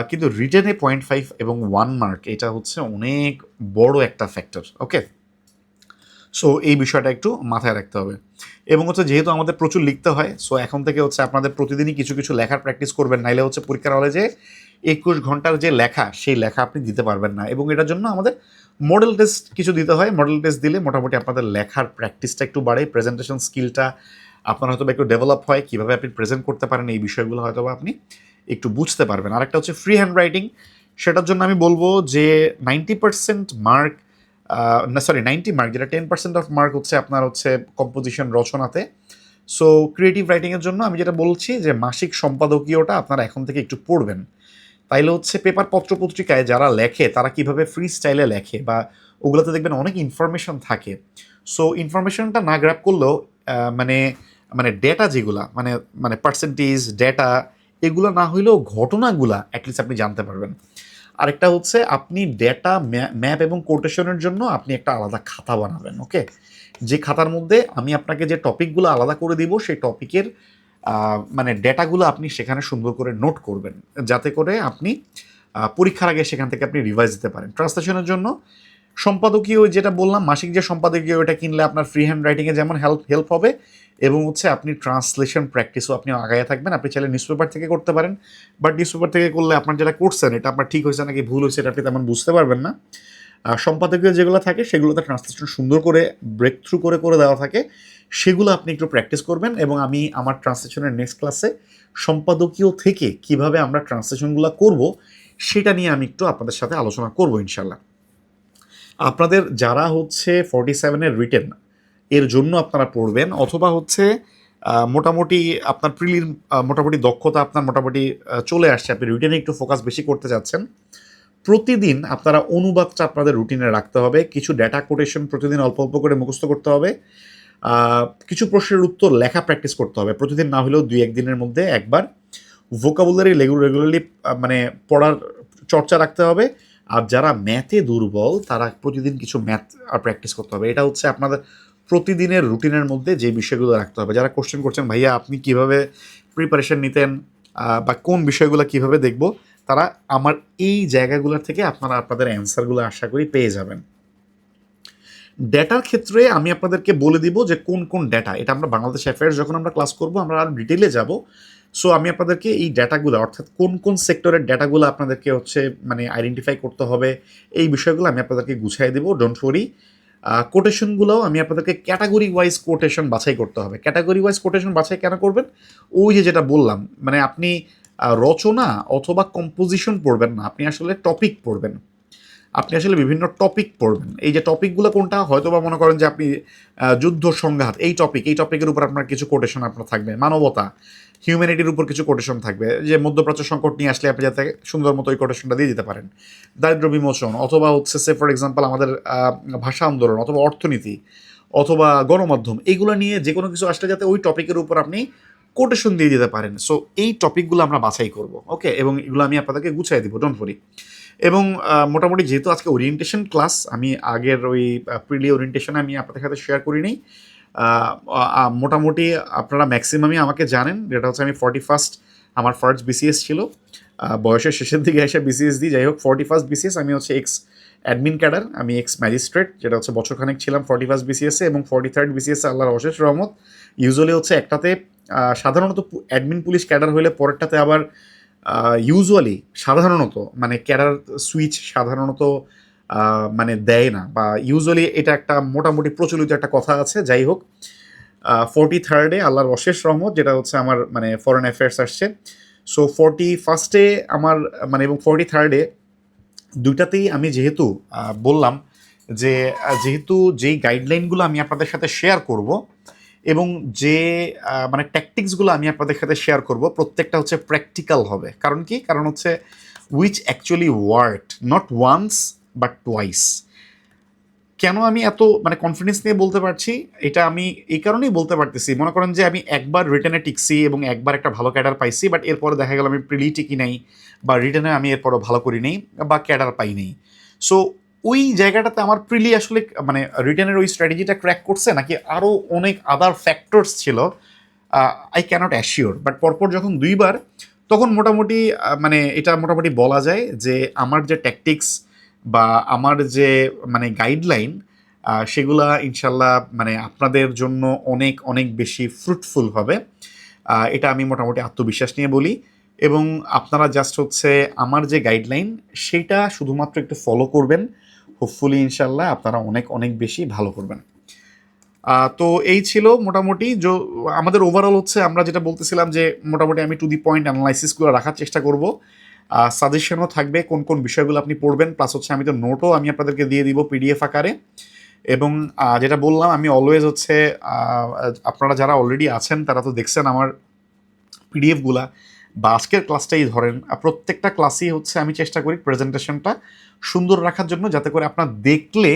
Speaker 1: কিন্তু রিটেনে 0.5 এবং 1 মার্ক এটা হচ্ছে অনেক বড় একটা ফ্যাক্টর। ওকে, সো এই বিষয়টা একটু মাথায় রাখতে হবে। এবং হচ্ছে যেহেতু আমাদের প্রচুর লিখতে হয়, সো এখন থেকে হচ্ছে আপনাদের প্রতিদিনই কিছু কিছু লেখার প্র্যাকটিস করবেন, নাইলে হচ্ছে পরীক্ষার হলে যে 21 ঘন্টার যে লেখা সেই লেখা আপনি দিতে পারবেন না। এবং এটার জন্য আমাদের মডেল টেস্ট কিছু দিতে হয়, মডেল টেস্ট দিলে মোটামুটি আপনাদের লেখার প্র্যাকটিসটা একটু বাড়ে, প্রেজেন্টেশন স্কিলটা আপনার হয়তো একটু ডেভেলপ হয়, কীভাবে আপনি প্রেজেন্ট করতে পারেন এই বিষয়গুলো হয়তো আপনি একটু বুঝতে পারবেন। আরেকটা হচ্ছে ফ্রি হ্যান্ড রাইটিং, সেটার জন্য আমি বলবো যে 90% মার্ক, না সরি 90 মার্ক, যেটা 10% অফ মার্ক হচ্ছে আপনার হচ্ছে কম্পোজিশন রচনাতে। সো ক্রিয়েটিভ রাইটিংয়ের জন্য আমি যেটা বলছি যে মাসিক সম্পাদকীয়টা আপনারা এখন থেকে একটু পড়বেন, তাইলে হচ্ছে পেপার পত্র পত্রিকায় যারা লেখে তারা কিভাবে ফ্রি স্টাইলে লেখে, বা ওগুলোতে দেখবেন অনেক ইনফরমেশন থাকে। সো ইনফরমেশনটা না গ্র্যাব করলেও মানে মানে ডেটা যেগুলা মানে মানে পার্সেন্টেজ ডেটা এগুলো না হইলেও ঘটনাগুলা অ্যাটলিস্ট আপনি জানতে পারবেন। আরেকটা হচ্ছে আপনি ডেটা ম্যাপ এবং কোটেশনের জন্য আপনি একটা আলাদা খাতা বানাবেন। ওকে, যে খাতার মধ্যে আমি আপনাকে যে টপিকগুলো আলাদা করে দিব সেই টপিকের মানে ডেটাগুলো আপনি সেখানে সুন্দর করে নোট করবেন, যাতে করে আপনি পরীক্ষার আগে সেখান থেকে আপনি রিভাইজ দিতে পারেন। ট্রান্সলেশনের জন্য সম্পাদকীয় যেটা বললাম, মাসিক যে সম্পাদকীয় ওটা কিনলে আপনার ফ্রি হ্যান্ড রাইটিংয়ে যেমন হেল্প হবে, এবং হচ্ছে আপনি ট্রান্সলেশন প্র্যাকটিসও আপনি আগায় থাকবেন। আপনি চাইলে নিউজ পেপার থেকে করতে পারেন, বাট নিউজ পেপার থেকে করলে আপনার যেটা করছেন এটা আপনার ঠিক হয়েছে নাকি ভুল হয়েছে এটা আপনি তেমন বুঝতে পারবেন না। সম্পাদকীয় যেগুলো থাকে সেগুলোতে ট্রান্সলেশন সুন্দর করে ব্রেক থ্রু করে করে দেওয়া থাকে, সেগুলো আপনি একটু প্র্যাকটিস করবেন। এবং আমি আমার ট্রান্সলেশনের নেক্সট ক্লাসে সম্পাদকীয় থেকে কিভাবে আমরা ট্রান্সলেশনগুলো করব সেটা নিয়ে আমি একটু আপনাদের সাথে আলোচনা করব ইনশাল্লাহ। আপনাদের যারা হচ্ছে 47-এর রিটেন এর জন্য আপনারা পড়বেন, অথবা হচ্ছে মোটামুটি আপনার প্রিলির মোটামুটি দক্ষতা আপনার মোটামুটি চলে আসছে, আপনি রিটেনে একটু ফোকাস বেশি করতে যাচ্ছেন, প্রতিদিন আপনারা অনুবাদটা আপনাদের রুটিনে রাখতে হবে। কিছু ডেটা কোটেশন প্রতিদিন অল্প অল্প করে মুখস্থ করতে হবে। কিছু প্রশ্নের উত্তর লেখা প্র্যাকটিস করতে হবে প্রতিদিন, না হলেও 2-1 দিনের মধ্যে একবার। ভোকাবুলারি রেগুলারলি মানে পড়ার চর্চা রাখতে হবে। আর যারা ম্যাথে দুর্বল তারা প্রতিদিন কিছু ম্যাথ প্র্যাকটিস করতে হবে। এটা হচ্ছে আপনাদের প্রতিদিনের রুটিনের মধ্যে যে বিষয়গুলো রাখতে হবে। যারা কোশ্চেন করছেন ভাইয়া আপনি কিভাবে প্রিপারেশন নিতেন বা কোন বিষয়গুলো কিভাবে দেখব, তারা আমার এই জায়গাগুলোর থেকে আপনারা আপনাদের অ্যান্সারগুলো আশা করি পেয়ে যাবেন। ডেটার ক্ষেত্রে আমি আপনাদেরকে বলে দিব যে কোন কোন ডেটা, এটা আমরা বাংলাদেশ অ্যাফেয়ার্স যখন আমরা ক্লাস করব আমরা আরও ডিটেলে যাব। সো আমি আপনাদেরকে এই ডেটাগুলো, অর্থাৎ কোন কোন সেক্টরের ডেটাগুলো আপনাদেরকে হচ্ছে মানে আইডেন্টিফাই করতে হবে, এই বিষয়গুলো আমি আপনাদেরকে গুছিয়ে দেবো, ডোন্ট ওয়ারি। কোটেশনগুলোও আমি আপনাদেরকে ক্যাটাগরি ওয়াইজ কোটেশন বাছাই করতে হবে। ক্যাটাগরি ওয়াইজ কোটেশন বাছাই কেন করবেন, ওই যে যেটা বললাম, মানে আপনি রচনা অথবা কম্পোজিশন পড়বেন না, আপনি আসলে টপিক পড়বেন। আপনি আসলে বিভিন্ন টপিক পড়বেন। এই যে টপিকগুলো কোনটা, হয়তো বা মনে করেন যে আপনি যুদ্ধ সংঘাত, এই টপিকের উপর আপনার কিছু কোটেশন আপনার থাকবে, মানবতা হিউম্যানিটির উপর কিছু কোটেশন থাকবে, যে মধ্যপ্রাচ্য সংকট নিয়ে আসলে আপনি যাতে সুন্দর মতো ওই কোটেশনটা দিয়ে দিতে পারেন। দারিদ্র বিমোচন, অথবা হচ্ছে সে ফর এক্সাম্পল আমাদের ভাষা আন্দোলন, অথবা অর্থনীতি, অথবা গণমাধ্যম, এইগুলো নিয়ে যে কোনো কিছু আসলে যাতে ওই টপিকের উপর আপনি কোটেশন দিয়ে দিতে পারেন। সো এই টপিকগুলো আমরা বাছাই করব। ওকে, এবং এগুলো আমি আপনাদেরকে গুছিয়ে দিব, ডোন্ট ওয়ারি। এবং মোটামুটি যেহেতু আজকে ওরিয়েন্টেশন ক্লাস, আমি আগের ওই প্রিলি ওরিয়েন্টেশনে আমি আপনাদের সাথে শেয়ার করি নি। মোটামুটি আপনারা ম্যাক্সিমামই আমাকে জানেন, যেটা হচ্ছে আমি 41st আমার ফার্স্ট বিসিএস ছিল। বয়সের শেষের দিকে এসে বিসিএস দিই। যাই হোক 41st বিসিএস, আমি হচ্ছে এক্স অ্যাডমিন ক্যাডার, আমি এক্স ম্যাজিস্ট্রেট, যেটা হচ্ছে বছরখানেক ছিলাম 41st বিসিএসে, এবং 43rd বিসিএসে আল্লাহর অশেষ রহমত। ইউজুয়ালি হচ্ছে একটাতে সাধারণত অ্যাডমিন পুলিশ ক্যাডার হলে পরেরটাতে আবার সাধারণত মানে ক্যাডার সুইচ সাধারণত মানে দেয় না, বা ইউজুয়ালি এটা একটা মোটামুটি প্রচলিত একটা কথা আছে। যাই হোক 43rd-এ আল্লাহর অশেষ রহমত, যেটা হচ্ছে আমার মানে ফরেন অ্যাফেয়ার্স আসছে। সো 41st-এ আমার মানে এবং 43rd-এ দুইটাতেই আমি যেহেতু বললাম যে যেহেতু যেই গাইডলাইনগুলো আমি আপনাদের সাথে শেয়ার করব এবং যে মানে ট্যাকটিক্সগুলো আমি আপনাদের সাথে শেয়ার করব, প্রত্যেকটা হচ্ছে প্র্যাকটিক্যাল হবে। কারণ কি? কারণ হচ্ছে which actually worked not once but twice. কেন আমি এত মানে কনফিডেন্স নিয়ে বলতে পারছি এটা? আমি এই কারণেই বলতে পারতেছি, মনে করেন যে আমি একবার রিটেনে টিকছি এবং একবার একটা ভালো ক্যাডার পাইছি, বাট এরপরে দেখা গেল আমি প্রিলি টিকি নাই, বা রিটেনে আমি এরপরও ভালো করি নেই, বা ক্যাডার পাই নেই। সো ওই জায়গাটাতে আমার প্রিলি আসলে মানে রিটেনের ওই স্ট্র্যাটেজিটা ক্র্যাক করছে নাকি আরও অনেক আদার ফ্যাক্টরস ছিল, আই ক্যানট অ্যাসিওর। বাট পরপর যখন দুইবার, তখন মোটামুটি মানে এটা মোটামুটি বলা যায় যে আমার যে ট্যাকটিক্স বা আমার যে মানে গাইডলাইন, সেগুলা ইনশাল্লাহ মানে আপনাদের জন্য অনেক অনেক বেশি ফ্রুটফুল হবে। এটা আমি মোটামুটি আত্মবিশ্বাস নিয়ে বলি। এবং আপনারা জাস্ট হচ্ছে আমার যে গাইডলাইন সেটা শুধুমাত্র একটু ফলো করবেন, হোপফুলি ইনশাল্লাহ আপনারা অনেক অনেক বেশি ভালো করবেন। তো এই ছিল মোটামুটি আমাদের ওভারঅল হচ্ছে আমরা যেটা বলতেছিলাম যে মোটামুটি আমি টু দি পয়েন্ট অ্যানালাইসিসগুলো রাখার চেষ্টা করব। সাজেশনও থাকবে কোন কোন বিষয়গুলো আপনি পড়বেন, প্লাস হচ্ছে আমি তো নোটও আমি আপনাদেরকে দিয়ে দিব পিডিএফ আকারে। এবং যেটা বললাম, আমি অলওয়েজ হচ্ছে আপনারা যারা অলরেডি আছেন তারা তো দেখছেন আমার পিডিএফগুলা, বা আজকের ক্লাসটাই ধরেন, প্রত্যেকটা ক্লাসেই হচ্ছে আমি চেষ্টা করি প্রেজেন্টেশনটা সুন্দর রাখার জন্য, যাতে করে আপনার দেখলে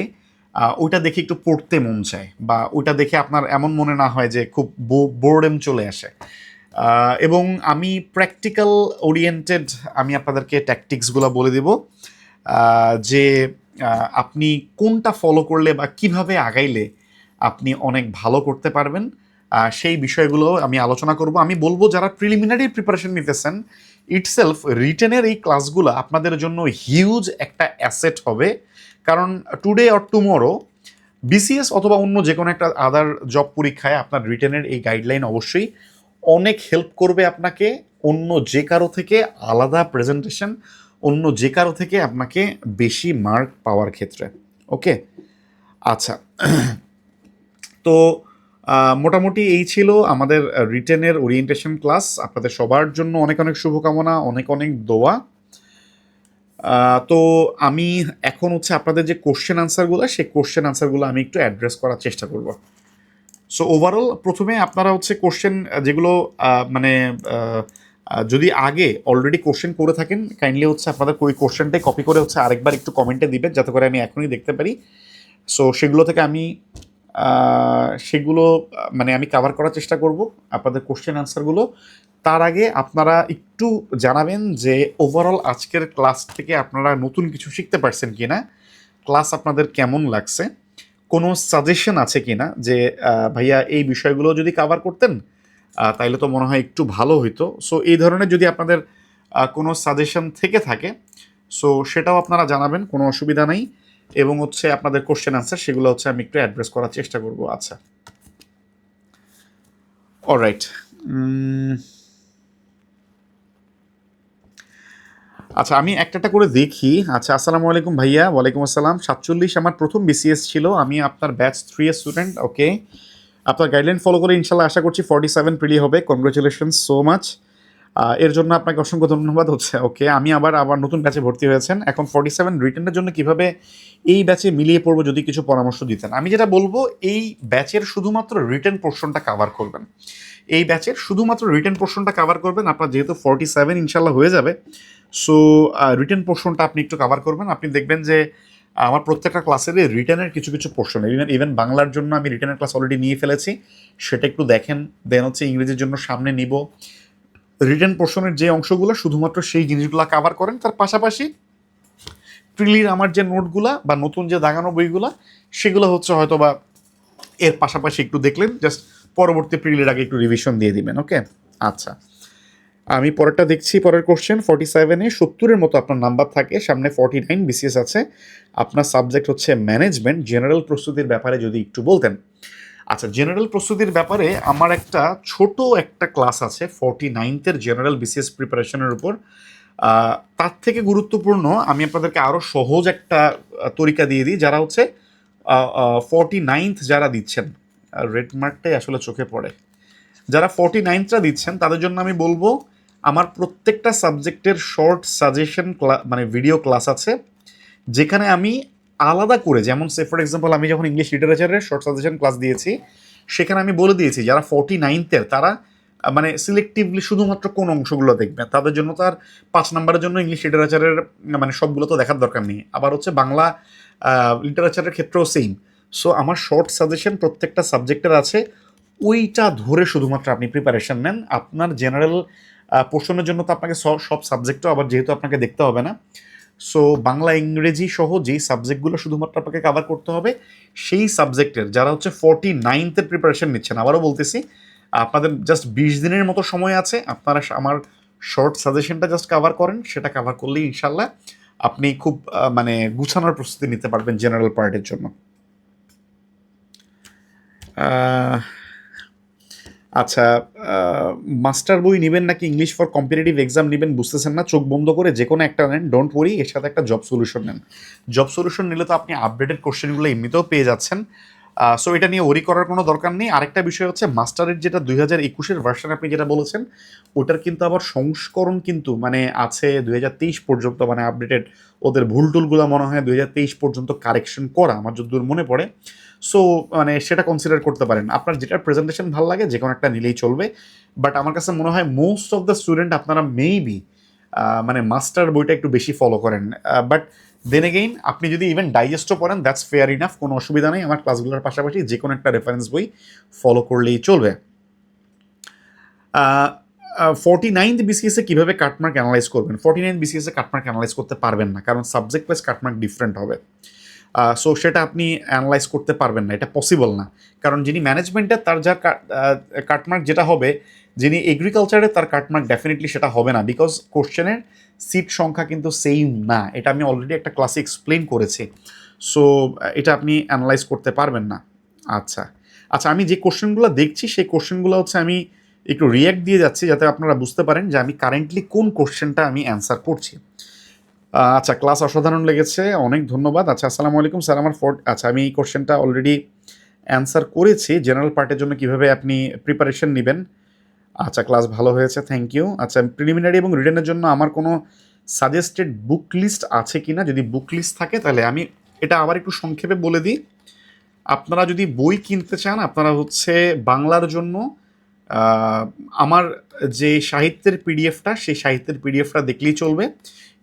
Speaker 1: ওইটা দেখে একটু পড়তে মন চায়, বা ওইটা দেখে আপনার এমন মনে না হয় যে খুব বোর্ডেম চলে আসে। এবং আমি প্র্যাকটিক্যাল ওরিয়েন্টেড আমি আপনাদেরকে ট্যাকটিক্সগুলো বলে দেব, যে আপনি কোনটা ফলো করলে বা কিভাবে আগাইলে আপনি অনেক ভালো করতে পারবেন, সেই বিষয়গুলো আমি আলোচনা করব। আমি বলবো যারা প্রিলিমিনারি প্রিপারেশন নিতেছেন, ইটসেলফ রিটেনের এই ক্লাসগুলো আপনাদের জন্য হিউজ একটা অ্যাসেট হবে। কারণ টুডে অর টুমরো বিসিএস অথবা অন্য যে কোনো একটা আদার জব পরীক্ষায় আপনার রিটেনের এই গাইডলাইন অবশ্যই অনেক হেল্প করবে আপনাকে, অন্য যে কারো থেকে আলাদা প্রেজেন্টেশন, অন্য যে কারো থেকে আপনাকে বেশি মার্ক পাওয়ার ক্ষেত্রে। ওকে, আচ্ছা। তো মোটামুটি এই ছিল আমাদের রিটেনের ওরিয়েন্টেশন ক্লাস। আপনাদের সবার জন্য অনেক অনেক শুভকামনা, অনেক অনেক দোয়া। তো আমি এখন হচ্ছে আপনাদের যে কোশ্চেন আনসারগুলো, সেই কোশ্চেন আনসারগুলো আমি একটু অ্যাড্রেস করার চেষ্টা করব। সো ওভারঅল প্রথমে আপনারা হচ্ছে কোশ্চেন যেগুলো মানে যদি আগে অলরেডি কোশ্চেন করে থাকেন, কাইন্ডলি হচ্ছে আপনাদের ওই কোশ্চেনটাই কপি করে হচ্ছে আরেকবার একটু কমেন্টে দিবেন, যাতে করে আমি এখনই দেখতে পারি। সো সেগুলো থেকে আমি সেগুলো মানে আমি কাভার করার চেষ্টা করব আপনাদের কোশ্চেন আনসারগুলো। তার আগে আপনারা একটু জানাবেন যে ওভারঅল আজকের ক্লাস থেকে আপনারা নতুন কিছু শিখতে পারছেন কিনা, ক্লাস আপনাদের কেমন লাগছে, কোনো সাজেশন আছে কিনা যে ভাইয়া এই বিষয়গুলো যদি কাভার করতেন তাইলে তো মনে হয় একটু ভালো হইতো। সো এই ধরনের যদি আপনাদের কোনো সাজেশন থেকে থাকে, সো সেটাও আপনারা জানাবেন, কোনো অসুবিধা নেই। এবং হচ্ছে আপনাদের কোশ্চেন আনসার সেগুলো হচ্ছে আমি একটু অ্যাড্রেস করার চেষ্টা করব। আচ্ছা, অলরাইট। আচ্ছা, আমি একটা করে দেখি। আচ্ছা, আসসালামু আলাইকুম ভাইয়া। ওয়ালাইকুম আসসালাম। 47 আমার প্রথম বিসিএস ছিল, আমি আপনার ব্যাচ 3 এর স্টুডেন্ট। ওকে, আপনার গাইডলাইন ফলো করে ইনশাল্লাহ আশা করছি 47 প্রিলি হবে। Congratulation so much. এর জন্য আপনাকে অসংখ্য ধন্যবাদ হচ্ছে। ওকে, আমি আবার নতুন ব্যাচে ভর্তি হয়েছেন, এখন 47 রিটেনের জন্য কিভাবে এই ব্যাচে মিলিয়ে পড়বো যদি কিছু পরামর্শ দিতেন। আমি যেটা বলবো, এই ব্যাচের শুধুমাত্র রিটেন পোর্শনটা কাভার করবেন, এই ব্যাচের শুধুমাত্র রিটেন পোর্শনটা কাভার করবেন। আপনার যেহেতু 47 ইনশাল্লাহ হয়ে যাবে, সো রিটেন পোর্শনটা আপনি একটু কাভার করবেন। আপনি দেখবেন যে আমার প্রত্যেকটা ক্লাসেরই রিটেনের কিছু কিছু পোর্শন, ইভেন বাংলার জন্য আমি রিটেনের ক্লাস অলরেডি নিয়ে ফেলেছি, সেটা একটু দেখেন। দেন হচ্ছে ইংরেজির জন্য সামনে নিব। রিটেন পোর্শনের যে অংশগুলো শুধুমাত্র সেই জিনিসগুলো কাভার করেন। তার পাশাপাশি প্রিলির আমার যে নোটগুলা বা নতুন যে দাগানো বইগুলা, সেগুলো হচ্ছে হয়তো বা এর পাশাপাশি একটু দেখলেন, জাস্ট পরবর্তী প্রিলির আগে একটু রিভিশন দিয়ে দিবেন। ওকে, আচ্ছা। আমি পরেরটা দেখছি, পরের কোশ্চেন 47-এ 70-এর মতো আপনার নাম্বার থাকে, সামনে 49 বিসিএস আছে, আপনার সাবজেক্ট হচ্ছে ম্যানেজমেন্ট, জেনারেল প্রস্তুতির ব্যাপারে যদি একটু বলতেন। আচ্ছা, জেনারেল প্রস্তুতির ব্যাপারে আমার ছোট একটা ক্লাস আছে 49th জেনারেল বিসিএস প্রিপারেশনের উপর। তার থেকে গুরুত্বপূর্ণ আমি আপনাদেরকে আরও সহজ একটা তরিকা দিয়ে দিই, যারা হচ্ছে 49th যারা দিচ্ছেন, রেড মার্কটাই আসলে চোখে পড়ে, যারা 49টা দিচ্ছেন তাদের জন্য আমি বলবো আমার প্রত্যেকটা সাবজেক্টের শর্ট সাজেশন মানে ভিডিও ক্লাস আছে, যেখানে আমি আলাদা করে, যেমন সে ফর এক্সাম্পল আমি যখন ইংলিশ লিটারেচারের শর্ট সাজেশন ক্লাস দিয়েছি, সেখানে আমি বলে দিয়েছি যারা 49th তারা মানে সিলেক্টিভলি শুধুমাত্র কোন অংশগুলো দেখবে, তাদের জন্য তার 5 নম্বরের জন্য ইংলিশ লিটারেচারের মানে সবগুলো তো দেখার দরকার নেই, আবার হচ্ছে বাংলা লিটারেচারের ক্ষেত্রেও সেম। সো আমার শর্ট সাজেশন প্রত্যেকটা সাবজেক্টের আছে, ওইটা ধরে শুধুমাত্র আপনি প্রিপারেশন নেন। আপনার জেনারেল পোর্শনের জন্য তো আপনাকে সব সাবজেক্টও আবার যেহেতু আপনাকে দেখতে হবে না, সো বাংলা ইংরেজি সহ যেই সাবজেক্টগুলো শুধুমাত্র আপনাকে কভার করতে হবে, সেই সাবজেক্টের যারা হচ্ছে 49th প্রিপারেশন নিচ্ছেন, আবারও বলতেছি আপনাদের জাস্ট 20 দিনের মতো সময় আছে, আপনারা আমার শর্ট সাজেশনটা জাস্ট কভার করেন, সেটা কভার করলেই ইনশাল্লাহ আপনি খুব মানে গুছানোর প্রস্তুতি নিতে পারবেন জেনারেল পার্টের জন্য। আচ্ছা, মাস্টার বই নেবেন নাকি ইংলিশ ফর কম্পিটিটিভ এক্সাম নেবেন বুঝতেছেন না, চোখ বন্ধ করে যে কোনো একটা নেন, ডোন্ট ওয়ারি, এর সাথে একটা জব সলিউশন নেন। জব সলিউশন নিলে তো আপনি আপডেটেড কোশ্চেনগুলো এমনিতেও পেয়ে যাচ্ছেন, সো এটা নিয়ে ওরি করার কোনো দরকার নেই। আরেকটা বিষয় হচ্ছে মাস্টারের যেটা 2021-এর ভার্সন আপনি যেটা বলেছেন, ওটার কিন্তু আবার সংস্করণ কিন্তু মানে আছে 2023 পর্যন্ত, মানে আপডেটেড, ওদের ভুল টুলগুলো মনে হয় 2023 পর্যন্ত কারেকশন করা আমার যতদূর মনে পড়ে। সো মানে সেটা কনসিডার করতে পারেন, আপনার যেটা প্রেজেন্টেশন ভালো লাগে যে কোনো একটা নিলেই চলবে। বাট আমার কাছে মনে হয় মোস্ট অফ দ্য স্টুডেন্ট আপনারা মেবি মানে মাস্টার বইটা একটু বেশি ফলো করেন, বাট দেন এগেইন আপনি যদি ইভেন ডাইজেস্টও পড়েন দ্যাটস ফেয়ার ইনাফ, কোনো অসুবিধা নেই, আমার ক্লাসগুলোর পাশাপাশি যে কোনো একটা রেফারেন্স বই ফলো করলেই চলবে। 49th বিসিএসে কীভাবে কাটমার্ক অ্যানালাইজ করবেন? 49th বিসিএসে কাটমার্ক অ্যানালাইজ করতে পারবেন না, কারণ সাবজেক্ট ওয়াইজ কাটমার্ক ডিফারেন্ট হবে। সো সেটা আপনি অ্যানালাইজ করতে পারবেন না, এটা পসিবল না, কারণ যিনি ম্যানেজমেন্টের তার যার কাটমার্ক যেটা হবে, যিনি এগ্রিকালচারে তার কাটমার্ক ডেফিনেটলি সেটা হবে না, বিকজ কোশ্চেনের সিট সংখ্যা কিন্তু সেম না, এটা আমি অলরেডি একটা ক্লাসে এক্সপ্লেন করেছি। সো এটা আপনি অ্যানালাইজ করতে পারবেন না। আচ্ছা আচ্ছা, আমি যে কোশ্চেনগুলো দেখছি সেই কোশ্চেনগুলো হচ্ছে আমি একটু রিয়্যাক্ট দিয়ে যাচ্ছি, যাতে আপনারা বুঝতে পারেন যে আমি কারেন্টলি কোন কোশ্চেনটা আমি অ্যান্সার করছি। আচ্ছা, ক্লাস অসাধারণ লেগেছে, অনেক ধন্যবাদ। আচ্ছা, আসসালামু আলাইকুম স্যার, আমার আচ্ছা আমি এই কোশ্চেনটা অলরেডি অ্যান্সার করেছি, জেনারেল পার্টের জন্য কিভাবে আপনি প্রিপারেশন নেবেন। আচ্ছা, ক্লাস ভালো হয়েছে, থ্যাংক ইউ। আচ্ছা, প্রিলিমিনারি এবং রিটেনের জন্য আমার কোনো সাজেস্টেড বুক লিস্ট আছে কি না, যদি বুক লিস্ট থাকে তাহলে আমি এটা আবার একটু সংক্ষেপে বলে দিই। আপনারা যদি বই কিনতে চান, আপনারা হচ্ছে বাংলার জন্য আমার যে সাহিত্যের পিডিএফটা, সেই সাহিত্যের পিডিএফটা দেখলেই চলবে।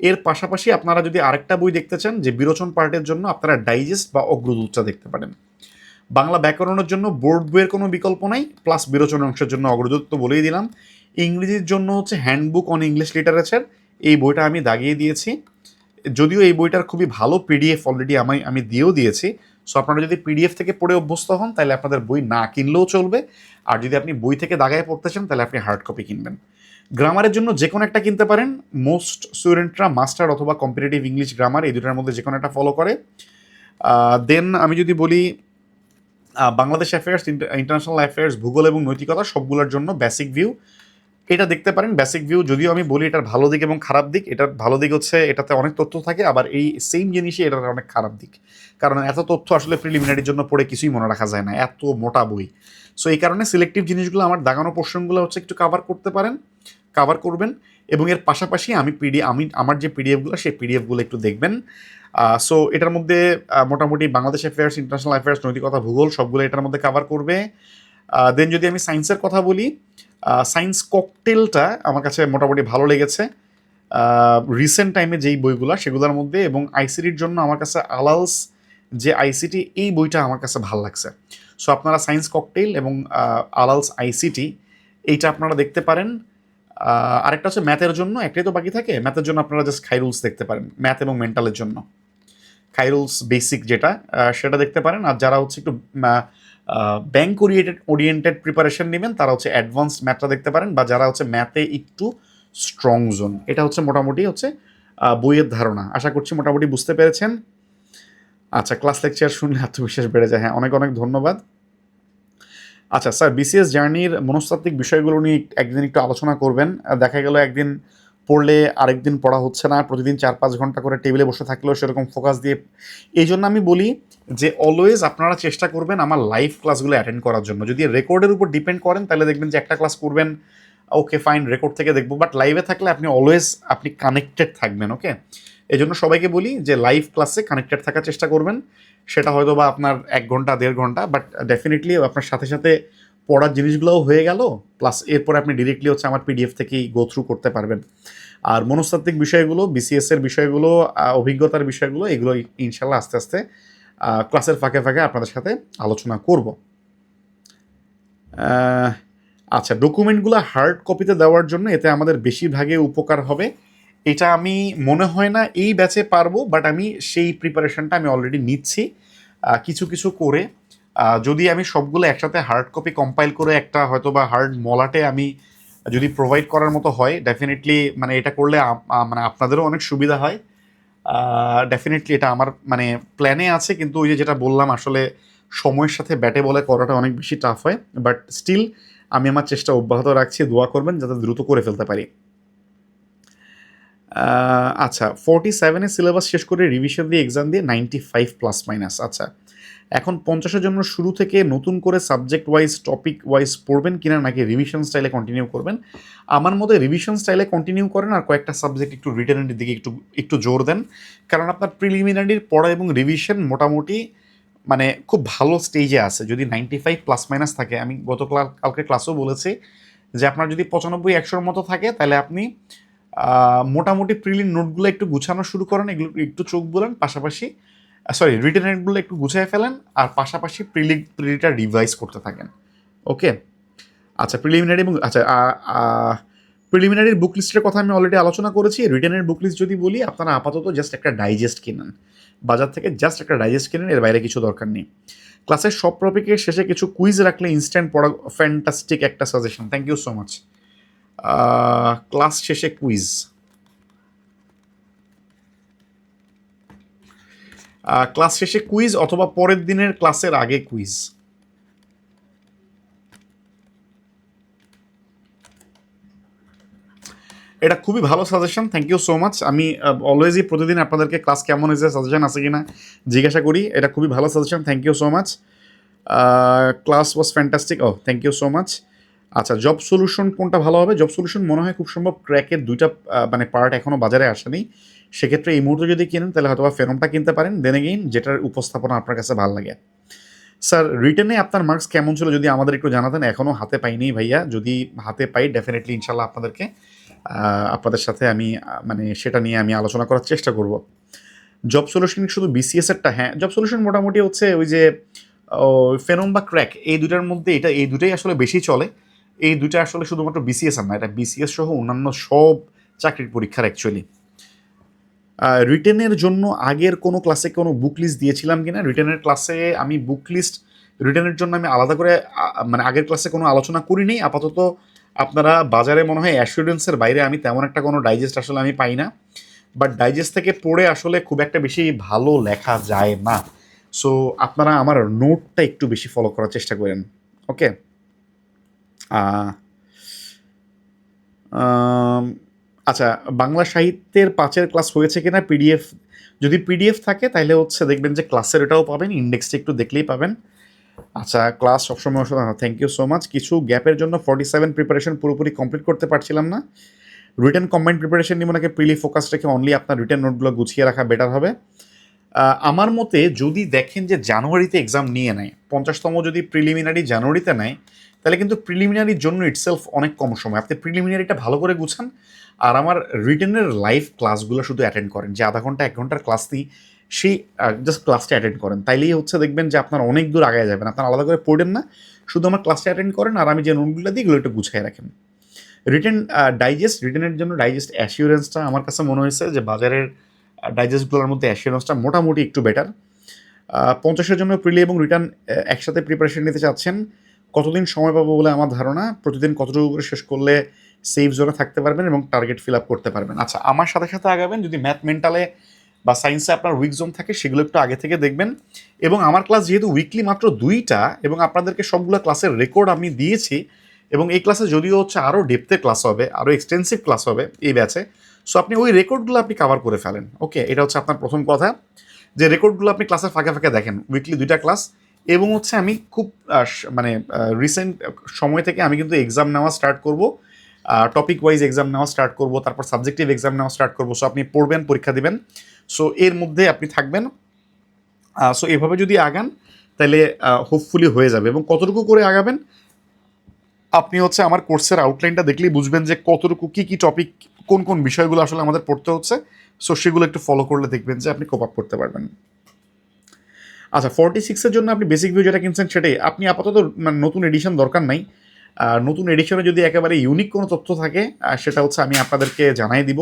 Speaker 1: এর পাশাপাশি আপনারা যদি আরেকটা বই দেখতে চান যে বিরোচন পার্টের জন্য, আপনারা ডাইজেস্ট বা অগ্রদূতটা দেখতে পারেন। বাংলা ব্যাকরণের জন্য বোর্ড বইয়ের কোনো বিকল্প নাই, প্লাস বিরোচন অংশের জন্য অগ্রদূত তো বলেই দিলাম। ইংরেজির জন্য হচ্ছে হ্যান্ডবুক অন ইংলিশ লিটারেচার, এই বইটা আমি দাগিয়ে দিয়েছি, যদিও এই বইটার খুবই ভালো পিডিএফ অলরেডি আমি দিয়েও দিয়েছি। সো আপনারা যদি পিডিএফ থেকে পড়ে অভ্যস্ত হন তাহলে আপনাদের বই না কিনলেও চলবে, আর যদি আপনি বই থেকে দাগায় পড়তে চান তাহলে আপনি হার্ড কপি কিনবেন। গ্রামারের জন্য যে কোনো একটা কিনতে পারেন, মোস্ট স্টুডেন্টরা মাস্টার অথবা কম্পিটিটিভ ইংলিশ গ্রামার এই দুটার মধ্যে যে কোনো একটা ফলো করে। দেন আমি যদি বলি বাংলাদেশ অ্যাফেয়ার্স, ইন্টারন্যাশনাল অ্যাফেয়ার্স, ভূগোল এবং নৈতিকতা সবগুলোর জন্য বেসিক ভিউ এটা দেখতে পারেন। বেসিক ভিউ যদিও আমি বলি এটার ভালো দিক এবং খারাপ দিক, এটার ভালো দিক হচ্ছে এটাতে অনেক তথ্য থাকে, আবার এই সেম জিনিসই এটার অনেক খারাপ দিক, কারণ এত তথ্য আসলে প্রিলিমিনারির জন্য পড়ে কিছুই মনে রাখা যায় না, এত মোটা বই। সো এই কারণে সিলেক্টিভ জিনিসগুলো আমার দাগানো পোর্শনগুলো হচ্ছে একটু কভার করতে পারেন, কভার করবেন, এবং এর পাশাপাশি আমি আমার যে পিডিএফগুলো সেই পিডিএফগুলো একটু দেখবেন। সো এটার মধ্যে মোটামুটি বাংলাদেশ অ্যাফেয়ার্স, ইন্টারন্যাশনাল অ্যাফেয়ার্স, নৈতিকতা, ভূগোল সবগুলো এটার মধ্যে কভার করবে। দেন যদি আমি সায়েন্সের কথা বলি, সায়েন্স ককটেলটা আমার কাছে মোটামুটি ভালো লেগেছে রিসেন্ট টাইমে যেই বইগুলো সেগুলোর মধ্যে, এবং আইসিটির জন্য আমার কাছে আলালস যে আইসিটি, এই বইটা আমার কাছে ভালো লাগছে। সো আপনারা সায়েন্স ককটেল এবং আলালস আইসিটি এইটা আপনারা দেখতে পারেন। আরেকটা হচ্ছে ম্যাথের জন্য, একটাই তো বাকি থাকে, ম্যাথের জন্য আপনারা জাস্ট খাইরুলস দেখতে পারেন, ম্যাথ এবং মেন্টালের জন্য খাইরুলস বেসিক যেটা সেটা দেখতে পারেন। আর যারা হচ্ছে একটু ব্যাংক ওরিয়েন্টেড প্রিপারেশন নেবেন তারা হচ্ছে অ্যাডভান্সড ম্যাথটা দেখতে পারেন, বা যারা হচ্ছে ম্যাথে একটু স্ট্রং জোন। এটা হচ্ছে মোটামুটি হচ্ছে বইয়ের ধারণা। আশা করছি মোটামুটি বুঝতে পেরেছেন। আচ্ছা, ক্লাস লেকচার শুনলে আত্মবিশ্বাস বেড়ে যায়। হ্যাঁ, অনেক অনেক ধন্যবাদ। আচ্ছা স্যার, বিসিএস জার্নির মনস্তাত্ত্বিক বিষয়গুলো নিয়ে একদিন একটু আলোচনা করবেন। দেখা গেল একদিন পড়লে আরেকদিন পড়া হচ্ছে না, প্রতিদিন 4-5 ঘন্টা করে টেবিলে বসে থাকলেও সেরকম ফোকাস দিয়ে। এই জন্য আমি বলি যে অলওয়েজ আপনারা চেষ্টা করবেন আমার লাইভ ক্লাসগুলো অ্যাটেন্ড করার জন্য। যদি রেকর্ডের উপর ডিপেন্ড করেন তাহলে দেখবেন যে একটা ক্লাস করবেন, ওকে ফাইন, রেকর্ড থেকে দেখবো, বাট লাইভে থাকলে আপনি অলওয়েজ আপনি কানেক্টেড থাকবেন। ওকে, এই জন্য সবাইকে বলি যে লাইভ ক্লাসে কানেক্টেড থাকার চেষ্টা করবেন। সেটা হয়তো বা আপনার 1 ঘন্টা 1.5 ঘন্টা, বাট ডেফিনেটলি আপনার সাথে সাথে পড়ার জিনিসগুলোও হয়ে গেল, প্লাস এরপরে আপনি ডিরেক্টলি হচ্ছে আমার পিডিএফ থেকেই গো থ্রু করতে পারবেন। আর মনস্তাত্ত্বিক বিষয়গুলো, বিসিএস এর বিষয়গুলো, অভিজ্ঞতার বিষয়গুলো, এগুলো ইনশাল্লাহ আস্তে আস্তে ক্লাসের ফাঁকে ফাঁকে আপনাদের সাথে আলোচনা করব। আচ্ছা, ডকুমেন্টগুলো হার্ড কপিতে দেওয়ার জন্য এতে আমাদের বেশিরভাগে উপকার হবে। এটা আমি মনে হয় না এই ব্যাচে পারবো, বাট আমি সেই প্রিপারেশনটা আমি অলরেডি নিচ্ছি কিছু কিছু করে। যদি আমি সবগুলো একসাথে হার্ড কপি কম্পাইল করে একটা হয়তো বা হার্ড মলাটে আমি যদি প্রোভাইড করার মতো হয়, ডেফিনেটলি মানে এটা করলে মানে আপনাদেরও অনেক সুবিধা হয়। ডেফিনেটলি এটা আমার মানে প্ল্যানে আছে, কিন্তু ওই যে যেটা বললাম আসলে সময়ের সাথে ব্যাটে বলে করাটা অনেক বেশি টাফ হয়, বাট স্টিল আমি আমার চেষ্টা অব্যাহত রাখছি। দোয়া করবেন যাতে দ্রুত করে ফেলতে পারি। আচ্ছা, 47-এর সিলেবাস শেষ করে রিভিশন দিয়ে এক্সাম দিয়ে 95 ± আচ্ছা, এখন 50-এর জন্য শুরু থেকে নতুন করে সাবজেক্ট ওয়াইজ টপিক ওয়াইজ পড়বেন কিনা, নাকি রিভিশন স্টাইলে কন্টিনিউ করবেন? আমার মতে রিভিশন স্টাইলে কন্টিনিউ করেন, আর কয়েকটা সাবজেক্ট একটু রিটেনের দিকে একটু একটু জোর দেন। কারণ আপনার প্রিলিমিনারির পড়া এবং রিভিশন মোটামুটি মানে খুব ভালো স্টেজে আছে। যদি 95 ± থাকে, আমি কালকে ক্লাসেও বলেছি যে আপনার যদি 95-100-র মতো থাকে, তাহলে আপনি মোটামুটি প্রিলির নোটগুলো একটু গুছানো শুরু করেন, এগুলো একটু চোখ বুলান, পাশাপাশি রিটেনেরগুলো একটু গুছিয়ে ফেলেন, আর পাশাপাশি প্রিলিটা রিভাইজ করতে থাকেন। ওকে, আচ্ছা, প্রিলিমিনারি এবং আচ্ছা প্রিলিমিনারির বুক লিস্টের কথা আমি অলরেডি আলোচনা করেছি। রিটেনের বুক লিস্ট যদি বলি, আপনারা আপাতত জাস্ট একটা ডাইজেস্ট কিনেন বাজার থেকে, জাস্ট একটা ডাইজেস্ট কিনেন, এর বাইরে কিছু দরকার নেই। ক্লাসের সব টপিকের শেষে কিছু কুইজ রাখলে ইনস্ট্যান্ট পড়া ফ্যান্টাস্টিক একটা suggestion. Thank you so much. Class শেষে কুইজ, ক্লাস শেষে কুইজ অথবা পরের দিনের ক্লাসের আগে কুইজ। এটা খুবই ভালো suggestion, thank you so much. আমি অলওয়েজই প্রতিদিন আপনাদেরকে ক্লাস কেমন হয়েছে, সাজেশন আছে কিনা জিজ্ঞাসা করি। এটা খুবই ভালো suggestion, thank you so much. Class was fantastic, ও থ্যাংক ইউ সো মাচ। আচ্ছা, জব সলিউশন কোনটা ভালো হবে? জব সলিউশন মনে হয় খুব সম্ভব ক্র্যাকের 2টা মানে পার্ট এখনও বাজারে আসেনি। সেক্ষেত্রে এই মুহূর্তে যদি কিনেন তাহলে হয়তো বা ফেরমটা কিনতে পারেন, দেন এগেইন যেটার উপস্থাপনা আপনার কাছে ভালো লাগে। স্যার, রিটেনে আপনার মার্কস কেমন ছিল যদি আমাদের একটু জানাতেন। এখনও হাতে পাইনি ভাইয়া, যদি হাতে পাই ডেফিনেটলি ইনশাল্লাহ আপনাদের সাথে আমি মানে সেটা নিয়ে আমি আলোচনা করার চেষ্টা করব। জব সলিউশন শুধু বিসিএসেরটা? হ্যাঁ, জব সলিউশন মোটামুটি হচ্ছে ওই যে ফেনোম বা ক্র্যাক, এই দুটার মধ্যে এই দুটাই আসলে বেশি চলে। এই দুটা আসলে শুধুমাত্র বিসিএস আর না, এটা বিসিএস সহ অন্যান্য সব চাকরির পরীক্ষার অ্যাকচুয়ালি। রিটেনের জন্য আগের কোনো ক্লাসে কোনো বুক লিস্ট দিয়েছিলাম কিনা? রিটেনের ক্লাসে আমি বুক লিস্ট রিটেনের জন্য আমি আলাদা করে মানে আগের ক্লাসে কোনো আলোচনা করিনি। আপাতত আপনারা বাজারে মনে হয় অ্যাসুরেন্সের বাইরে আমি তেমন একটা কোনো ডাইজেস্ট আসলে আমি পাই না, বাট ডাইজেস্ট থেকে পড়ে আসলে খুব একটা বেশি ভালো লেখা যায় না। সো আপনারা আমার নোটটা একটু বেশি ফলো করার চেষ্টা করেন। ওকে, আচ্ছা, বাংলা সাহিত্যের 5-এর ক্লাস হয়েছে কিনা পিডিএফ? যদি পিডিএফ থাকে তাহলে হচ্ছে দেখবেন যে ক্লাসের এটাও পাবেন, ইন্ডেক্সটা একটু দেখলেই পাবেন। আচ্ছা, ক্লাস সবসময় থ্যাংক ইউ সো মাচ। কিছু গ্যাপের জন্য 47 প্রিপারেশন পুরোপুরি কমপ্লিট করতে পারছিলাম না। রিটেন কম্বাইন্ড প্রিপারেশন নিয়ে মনে হয় প্রিলি ফোকাস রেখে অনলি আপনার রিটেন নোটগুলো গুছিয়ে রাখা বেটার হবে। আমার মতে যদি দেখেন যে জানুয়ারিতে এক্সাম নিয়ে নেয়, 50তম যদি প্রিলিমিনারি জানুয়ারিতে নেয়, তাহলে কিন্তু প্রিলিমিনারির জন্য ইটসেলফ অনেক কম সময়। আপনি প্রিলিমিনারিটা ভালো করে গুছান, আর আমার রিটেনের লাইভ ক্লাসগুলো শুধু অ্যাটেন্ড করেন, যে আধা ঘন্টা 1 ঘন্টার ক্লাস দিই, সেই জাস্ট ক্লাসটা অ্যাটেন্ড করেন, তাইলেই হচ্ছে দেখবেন যে আপনার অনেক দূর আগে যাবেন। আপনার আলাদা করে পড়েন না, শুধু আমার ক্লাসটা অ্যাটেন্ড করেন, আর আমি যে নোটগুলো দিই এগুলো একটু গুছিয়ে রাখেন। রিটেন রিটেনের জন্য ডাইজেস্ট অ্যাসিউরেন্সটা আমার কাছে মনে হয়েছে যে বাজারের ডাইজেস্টগুলোর মধ্যে অ্যাসিউরেন্সটা মোটামুটি একটু বেটার। 50-এর জন্য প্রিলি এবং রিটার্ন একসাথে প্রিপারেশন নিতে চাচ্ছেন, কতদিন সময় পাবো বলে আমার ধারণা, প্রতিদিন কতটুকু করে শেষ করলে সেফ জোনে থাকতে পারবেন এবং টার্গেট ফিল আপ করতে পারবেন। আচ্ছা, আমার সাথে সাথে আগাবেন। যদি ম্যাথ মেন্টালে বা সায়েন্সে আপনার উইক জোন থাকে সেগুলো একটু আগে থেকে দেখবেন। এবং আমার ক্লাস যেহেতু উইকলি মাত্র 2টা এবং আপনাদেরকে সবগুলো ক্লাসের রেকর্ড আমি দিয়েছি, এবং এই ক্লাসে যদিও হচ্ছে আরও ডেপথের ক্লাস হবে, আরও এক্সটেন্সিভ ক্লাস হবে এই ব্যাচে। সো আপনি ওই রেকর্ডগুলো আপনি কাভার করে ফেলেন। ওকে, এটা হচ্ছে আপনার প্রথম কথা, যে রেকর্ডগুলো আপনি ক্লাসের ফাঁকে ফাঁকে দেখেন। উইকলি 2টা ক্লাস। এবং হচ্ছে আমি খুব মানে রিসেন্ট সময় থেকে আমি কিন্তু এক্সাম নেওয়া স্টার্ট করব, টপিক ওয়াইজ এক্সাম নেওয়া স্টার্ট করব, তারপর সাবজেক্টিভ এক্সাম নেওয়া স্টার্ট করব। সো আপনি পড়বেন, পরীক্ষা দিবেন, সো এর মধ্যে আপনি থাকবেন। সো এভাবে যদি আগান তাহলে হোপফুলি হয়ে যাবে। এবং কতটুকু করে আগাবেন আপনি হচ্ছে আমার কোর্সের আউটলাইনটা দেখলেই বুঝবেন যে কতটুকু কী কী টপিক, কোন কোন বিষয়গুলো আসলে আমাদের পড়তে হচ্ছে। সো সেগুলো একটু ফলো করলে দেখবেন যে আপনি কোপ আপ করতে পারবেন। আচ্ছা, 46-এর জন্য আপনি বেসিক ভিউ যেটা কিনছেন সেটাই আপনি আপাতত, মানে নতুন এডিশন দরকার নাই। নতুন এডিশনে যদি একেবারে ইউনিক কোনো তথ্য থাকে সেটা হচ্ছে আমি আপনাদেরকে জানাই দিব,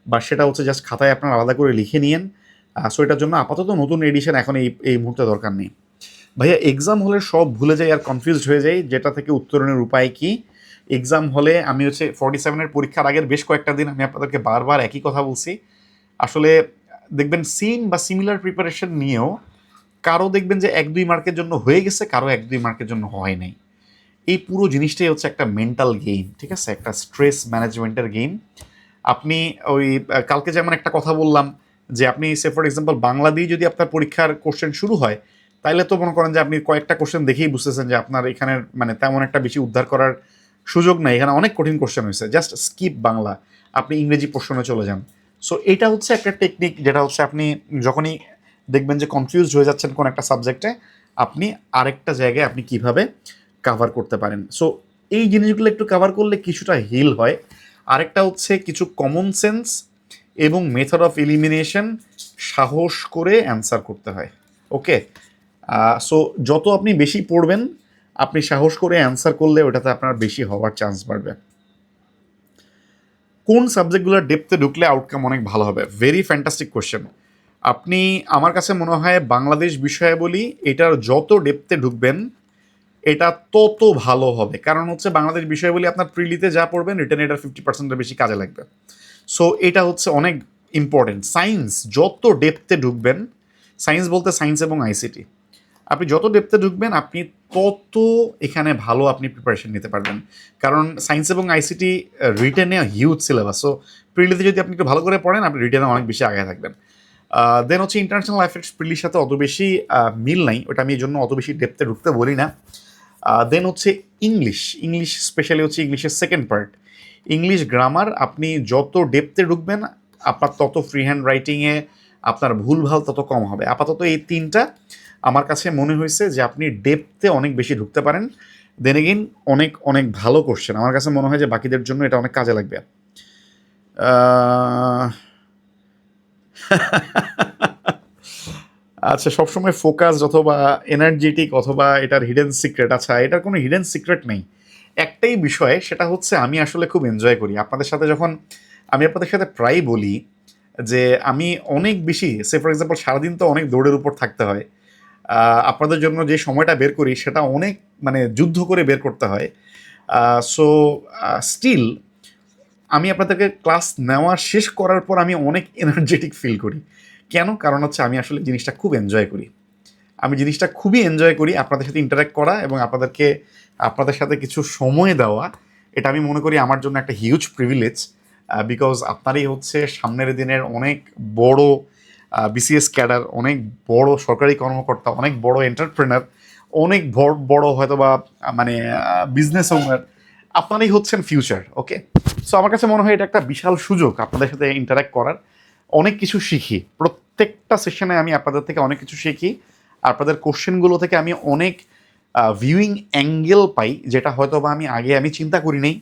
Speaker 1: বা সেটা হচ্ছে জাস্ট খাতায় আপনার আলাদা করে লিখে নিয়েন। সো এটার জন্য আপাতত নতুন এডিশন এখন এই মুহূর্তে দরকার নেই। ভাইয়া, এক্সাম হলে সব ভুলে যাই আর কনফিউজড হয়ে যাই, যেটা থেকে উত্তরণের উপায় কি? এক্সাম হলে আমি হচ্ছে 47-এর পরীক্ষার আগের বেশ কয়েকটা দিন আমি আপনাদেরকে বারবার একই কথা বলছি। আসলে দেখবেন সেম বা সিমিলার প্রিপারেশন নিয়েও কারো দেখবেন যে 1-2 মার্কের জন্য হয়ে গেছে, কারো 1-2 মার্কের জন্য হয় নাই। এই পুরো জিনিসটাই হচ্ছে একটা মেন্টাল গেম, ঠিক আছে, একটা স্ট্রেস ম্যানেজমেন্টের গেম। আপনি ওই কালকে যেমন একটা কথা বললাম যে আপনি সে ফর এক্সাম্পল বাংলা দিয়ে যদি আপনার পরীক্ষার কোশ্চেন শুরু হয়, তাইলে তো মনে করেন যে আপনি কয়েকটা কোশ্চেন দেখেই বুঝতেছেন যে আপনার এখানে মানে তেমন একটা বেশি উদ্ধার করার সুযোগ নাই, এখানে অনেক কঠিন কোশ্চেন হয়েছে, জাস্ট স্কিপ বাংলা, আপনি ইংরেজি প্রশ্নে চলে যান। সো এটা হচ্ছে একটা টেকনিক, যেটা হচ্ছে আপনি যখনই দেখবেন যে কনফিউজড হয়ে যাচ্ছেন কোন একটা সাবজেক্টে, আপনি আরেকটা জায়গায় আপনি কিভাবে কাভার করতে পারেন। সো এই জিনিসগুলো একটু কাভার করলে কিছুটা হিল হয়। আরেকটা হচ্ছে কিছু কমন সেন্স এবং মেথড অফ এলিমিনেশন সাহস করে অ্যান্সার করতে হয়। ওকে, সো যত আপনি বেশি পড়বেন, আপনি সাহস করে অ্যান্সার করলে ওটাতে আপনার বেশি হওয়ার চান্স বাড়বে। কোন সাবজেক্টগুলোর ডেপথে ঢুকলে আউটকাম অনেক ভালো হবে? Very fantastic question. আপনি, আমার কাছে মনে হয় বাংলাদেশ বিষয়াবলী এটার যত ডেপথে ঢুকবেন এটা তত ভালো হবে। কারণ হচ্ছে বাংলাদেশ বিষয়াবলী আপনার প্রিলিতে যা পড়বেন রিটেনে এটার 50%-এর বেশি কাজে লাগবে। সো এটা হচ্ছে অনেক ইম্পর্টেন্ট। সায়েন্স যত ডেপথে ঢুকবেন, সায়েন্স বলতে সায়েন্স এবং আইসিটি, আপনি যত ডেপথে ঢুকবেন আপনি তত এখানে ভালো আপনি প্রিপারেশন নিতে পারবেন। কারণ সায়েন্স এবং আইসিটি রিটেনে হিউজ সিলেবাস। সো প্রিলিতে যদি আপনি একটু ভালো করে পড়েন, আপনি রিটেনে অনেক বেশি আগে থাকবেন। দেন হচ্ছে ইন্টারন্যাশনাল অ্যাফেয়ার্স প্রিলির সাথে অত বেশি মিল নাই, ওটা আমি এই জন্য অত বেশি ডেপথে ঢুকতে বলি না। দেন হচ্ছে ইংলিশ, ইংলিশ স্পেশালি হচ্ছে ইংলিশের সেকেন্ড পার্ট, ইংলিশ গ্রামার, আপনি যত ডেপথে ঢুকবেন আপনার তত ফ্রি হ্যান্ড রাইটিংয়ে আপনার ভুলভাল তত কম হবে। আপাতত এই 3টা আমার কাছে মনে হয়েছে যে আপনি ডেপথে অনেক বেশি ঢুকতে পারেন। দেন এগেইন অনেক অনেক ভালো কোশ্চেন, আমার কাছে মনে হয় যে বাকিদের জন্য এটা অনেক কাজে লাগবে। আচ্ছা, সবসময় ফোকাস অথবা এনার্জেটিক অথবা এটার হিডেন সিক্রেট? আচ্ছা, এটার কোনো হিডেন সিক্রেট নেই। একটাই বিষয়, সেটা হচ্ছে আমি আসলে খুব এনজয় করি আপনাদের সাথে যখন, আমি আপনাদের সাথে প্রায় বলি যে আমি অনেক বেশি, সে ফর এক্সাম্পল সারাদিন তো অনেক দৌড়ের উপর থাকতে হয়, আপনাদের জন্য যে সময়টা বের করি সেটা অনেক মানে যুদ্ধ করে বের করতে হয়। সো স্টিল আমি আপনাদেরকে ক্লাস নেওয়া শেষ করার পর আমি অনেক এনার্জেটিক ফিল করি। কেন? কারণ হচ্ছে আমি আসলে জিনিসটা খুব এনজয় করি। আমি জিনিসটা খুবই এনজয় করি আপনাদের সাথে ইন্টারাক্ট করা এবং আপনাদেরকে, আপনাদের সাথে কিছু সময় দেওয়া। এটা আমি মনে করি আমার জন্য একটা হিউজ প্রিভিলেজ, বিকজ আপনারই হচ্ছে সামনের দিনের অনেক বড় বিসিএস ক্যাডার, অনেক বড় সরকারি কর্মকর্তা, অনেক বড় এন্টারপ্রেনার, অনেক বড় হয়তো বা মানে বিজনেস ওনার, আপনারই হচ্ছেন ফিউচার। ওকে, সো আমার কাছে মনে হয় এটা একটা বিশাল সুযোগ আপনাদের সাথে ইন্টারাক্ট করার। অনেক কিছু শিখি, প্রত্যেকটা সেশনে আমি আপনাদের থেকে অনেক কিছু শিখি। আপনাদের কোশ্চেনগুলো থেকে আমি অনেক ভিউইং অ্যাঙ্গেল পাই, যেটা হয়তো বা আমি চিন্তা করি নেই,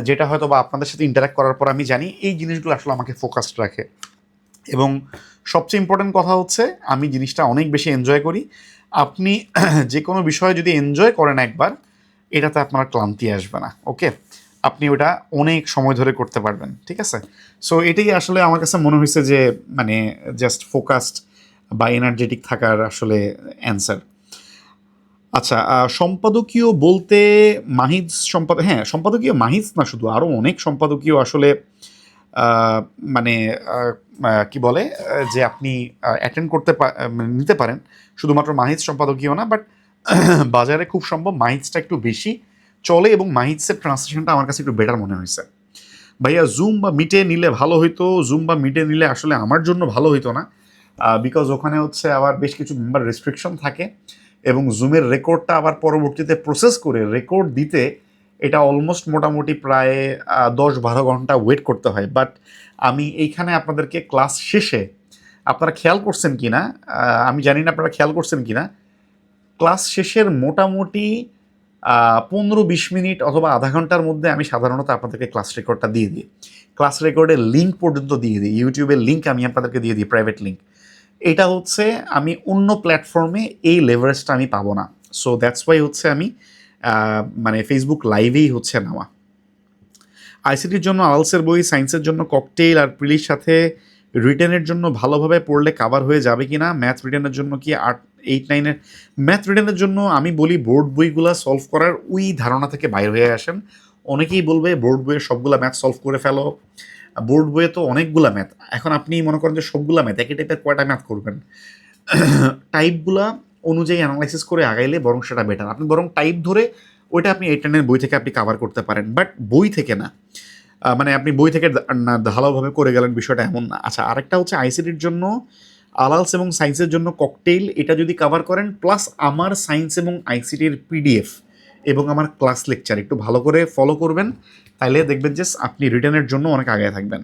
Speaker 1: যেটা হয়তো বা আপনাদের সাথে ইন্টারাক্ট করার পর আমি জানি। এই জিনিসগুলো আসলে আমাকে ফোকাসড রাখে। এবং সবচেয়ে ইম্পর্টেন্ট কথা হচ্ছে আমি জিনিসটা অনেক বেশি এনজয় করি। আপনি যে কোনো বিষয়ে যদি এনজয় করেন একবার, এটাতে আপনার ক্লান্তি আসবে না। ওকে, আপনি ওটা অনেক সময় ধরে করতে পারবেন, ঠিক আছে? সো এটাই আসলে আমার কাছে মনে হয়েছে যে মানে জাস্ট ফোকাসড বা এনার্জেটিক থাকার আসলে অ্যান্সার। আচ্ছা, সম্পাদকীয় বলতে মাহিজ হ্যাঁ, সম্পাদকীয় মাহিজ না শুধু, আরও অনেক সম্পাদকীয় আসলে আ মানে আ আ কি বলে? যে আপনি অ্যাটেন্ড মানে নিতে পারেন। শুধুমাত্র মাহিজ সম্পাদকীয় না, বাট বাজারে খুব সম্ভব মাহিজটা একটু বেশি চলে এবং মাহিজের ট্রান্সলেশনটা আমার কাছে একটু বেটার মনে হইছে। ভাইয়া জুম বা মিটে নিলে ভালো হইতো। জুম বা মিটে নিলে আসলে আমার জন্য ভালো হইতো না। বিকজ ওখানে হচ্ছে আবার বেশ কিছু মেম্বার রেস্ট্রিকশন থাকে এবং জুমের রেকর্ডটা আবার পরবর্তীতে প্রসেস করে রেকর্ড দিতে এটা অলমোস্ট মোটামুটি প্রায় ১০-১২ ঘন্টা ওয়েট করতে হয়। বাট আমি এইখানে আপনাদেরকে ক্লাস শেষে আপনারা খেয়াল করছেন কিনা, আমি জানি না আপনারা খেয়াল করছেন কিনা, ক্লাস শেষের মোটামুটি ১৫-২০ মিনিট অথবা আধা ঘন্টার মধ্যে আমি সাধারণত আপনাদেরকে ক্লাস রেকর্ডটা দিয়ে দিই। ক্লাস রেকর্ডের লিঙ্ক পর্যন্ত দিয়ে দিই। ইউটিউবের লিঙ্ক আমি আপনাদেরকে দিয়ে দিই, প্রাইভেট লিঙ্ক। এটা হচ্ছে আমি অন্য প্ল্যাটফর্মে এই লেভারেজটা আমি পাবো না। সো দ্যাটস ওয়াই হচ্ছে আমি মানে ফেসবুক লাইভেই হচ্ছে নেওয়া। আইসিটির জন্য আলসের বই, সায়েন্সের জন্য ককটেইল আর প্রিলির সাথে রিটেনের জন্য ভালোভাবে পড়লে কাভার হয়ে যাবে কি না? ম্যাথ রিটেনের জন্য কি 8-9 এর ম্যাথ রিটেনের জন্য আমি বলি বোর্ড বইগুলা সলভ করার ওই ধারণা থেকে বাইর হয়ে আসেন। অনেকেই বলবে বোর্ড বইয়ের সবগুলা ম্যাথ সলভ করে ফেলো। বোর্ড বইয়ে তো অনেকগুলা ম্যাথ। এখন আপনি মনে করেন যে সবগুলা ম্যাথ একই টাইপের কয়টা ম্যাথ করবেন? টাইপগুলা অনুযায়ী অ্যানালাইসিস করে আগাইলে বরং সেটা বেটার। আপনি বরং টাইপ ধরে ওইটা আপনি 8-10 এর বই থেকে আপনি কাভার করতে পারেন। বাট বই থেকে না। মানে আপনি বই থেকে না ঢালাওভাবে করে গেলেন, বিষয়টা এমন না। আচ্ছা, আরেকটা হচ্ছে আইসিটির জন্য আলালস এবং সায়েন্সের জন্য ককটেইল, এটা যদি কাভার করেন প্লাস আমার সায়েন্স এবং আইসিটির পিডিএফ এবং আমার ক্লাস লেকচার একটু ভালো করে ফলো করবেন, তাইলে দেখবেন যে আপনি রিটেনের জন্য অনেক আগে থাকবেন।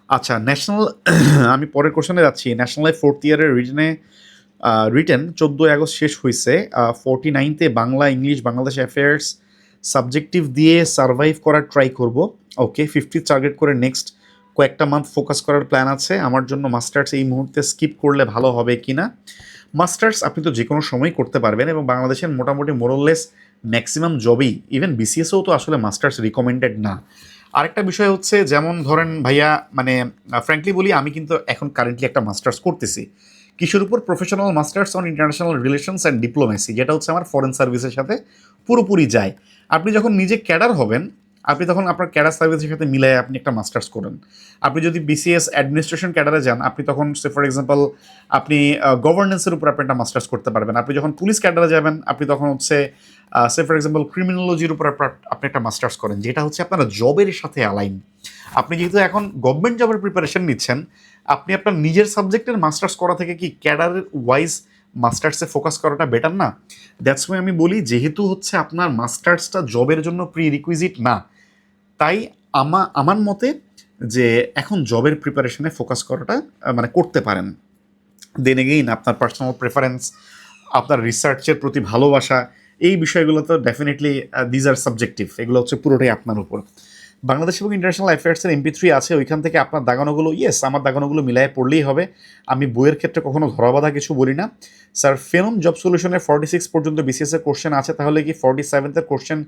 Speaker 1: আচ্ছা, ন্যাশনাল আমি পরের কোশ্চেনে যাচ্ছি। ন্যাশনালে 4th ইয়ারের রিটেন 14 আগস্ট শেষ হয়েছে। 49তে Bangla, English, Bangladesh affairs subjective দিয়ে সার্ভাইভ করার ট্রাই করব। ওকে, 50 টার্গেট করে নেক্সট কয়েকটা মান্থ ফোকাস করার প্ল্যান আছে। আমার জন্য মাস্টার্স এই মুহূর্তে স্কিপ করলে ভালো হবে কি না? মাস্টার্স আপনি তো যে কোনো সময় করতে পারবেন এবং বাংলাদেশের মোটামুটি মোরললেস ম্যাক্সিমাম জবেই, ইভেন বিসিএসও তো আসলে মাস্টার্স রিকমেন্ডেড না। আরেকটা বিষয় হচ্ছে, যেমন ধরেন ভাইয়া, মানে ফ্র্যাঙ্কলি বলি, আমি কিন্তু এখন কারেন্টলি একটা মাস্টার্স করতেছি। কিসের উপর? Professional masters on international relations and diplomacy, যেটা হচ্ছে আমার ফরেন সার্ভিসের সাথে পুরোপুরি যায়। আপনি যখন নিজে ক্যাডার হবেন, আপনি তখন আপনার ক্যাডার সার্ভিসের সাথে মিলায় আপনি একটা মাস্টার্স করেন। আপনি যদি বিসিএস অ্যাডমিনিস্ট্রেশন ক্যাডারে যান, আপনি তখন সে ফর এক্সাম্পল আপনি গভর্নেন্সের উপর আপনি একটা মাস্টার্স করতে পারবেন। আপনি যখন পুলিশ ক্যাডারে যাবেন, আপনি তখন হচ্ছে সে ফর এক্সাম্পল ক্রিমিনোলজির উপর আপনি একটা মাস্টার্স করেন, যেটা হচ্ছে আপনার জবের সাথে অ্যালাইন। আপনি যেহেতু এখন গভর্নমেন্ট জবের প্রিপারেশন নিচ্ছেন, আপনি আপনার নিজের সাবজেক্টের মাস্টার্স করা থেকে কি ক্যাডার ওয়াইজ মাস্টার্সে ফোকাস করাটা বেটার না? দ্যাটস ওয়াই আমি বলি, যেহেতু হচ্ছে আপনার মাস্টার্সটা জবের জন্য প্রি রিকুইজিট না, তাই আমার মতে যে এখন জবের প্রিপারেশনে ফোকাস করাটা মানে করতে পারেন। দেন এগেইন আপনার পার্সোনাল প্রেফারেন্স, আপনার রিসার্চের প্রতি ভালোবাসা, এই বিষয়গুলো তো ডেফিনেটলি দিজ আর সাবজেক্টিভ, এগুলো হচ্ছে পুরোটাই আপনার উপর। বাংলাদেশ এবং ইন্টারন্যাশনাল অ্যাফেয়ার্সের MP3 আছে, ওইখান থেকে আপনার দাগানোগুলো, ইয়েস, আমার দাগানোগুলো মিলায় পড়লেই হবে। আমি বইয়ের ক্ষেত্রে কখনো ধরাবাধা কিছু বলি না। স্যার, ফিল্ম জব সলিউশনের 46 পর্যন্ত বিসিএস এর কোশ্চেন আছে, তাহলে কি 47th কোশ্চেন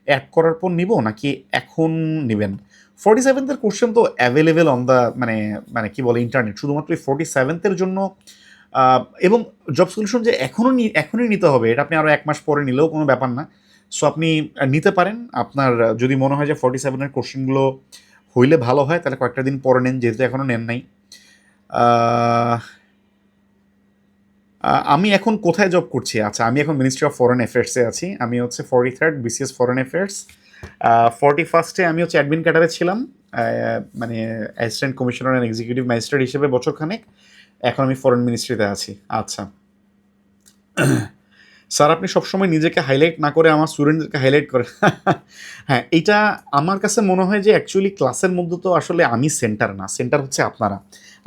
Speaker 1: অ্যাড করার পর নিব নাকি এখন নেবেন? 47th কোশ্চেন তো অ্যাভেলেবেল অন দ্য মানে মানে কি বলে ইন্টারনেট, শুধুমাত্র এই 47th জন্য। এবং জব সলিউশন যে এখনই নিতে হবে, এটা আপনি আরও 1 মাস পরে নিলেও কোনো ব্যাপার না। সো আপনি নিতে পারেন। আপনার যদি মনে হয় যে 47 কোশ্চেনগুলো হইলে ভালো হয়, তাহলে কয়েকটা দিন পরে নেন, যেহেতু এখনও নেন নাই। আমি এখন কোথায় জব করছি? আচ্ছা, আমি এখন মিনিস্ট্রি অফ ফরেন অ্যাফেয়ার্সে আছি। আমি হচ্ছে 43rd BCS ফরেন অ্যাফেয়ার্স। 41স্টে আমি হচ্ছে অ্যাডমিন ক্যাডারে ছিলাম, মানে assistant commissioner and executive magistrate হিসেবে বছরখানেক। এখন আমি ফরেন মিনিস্ট্রিতে আছি। আচ্ছা স্যার, আপনি সবসময় নিজেকে হাইলাইট না করে আমার স্টুডেন্টদেরকে হাইলাইট করেন। হ্যাঁ, এইটা আমার কাছে মনে হয় যে অ্যাকচুয়ালি ক্লাসের মধ্যে তো আসলে আমি সেন্টার না, সেন্টার হচ্ছে আপনারা।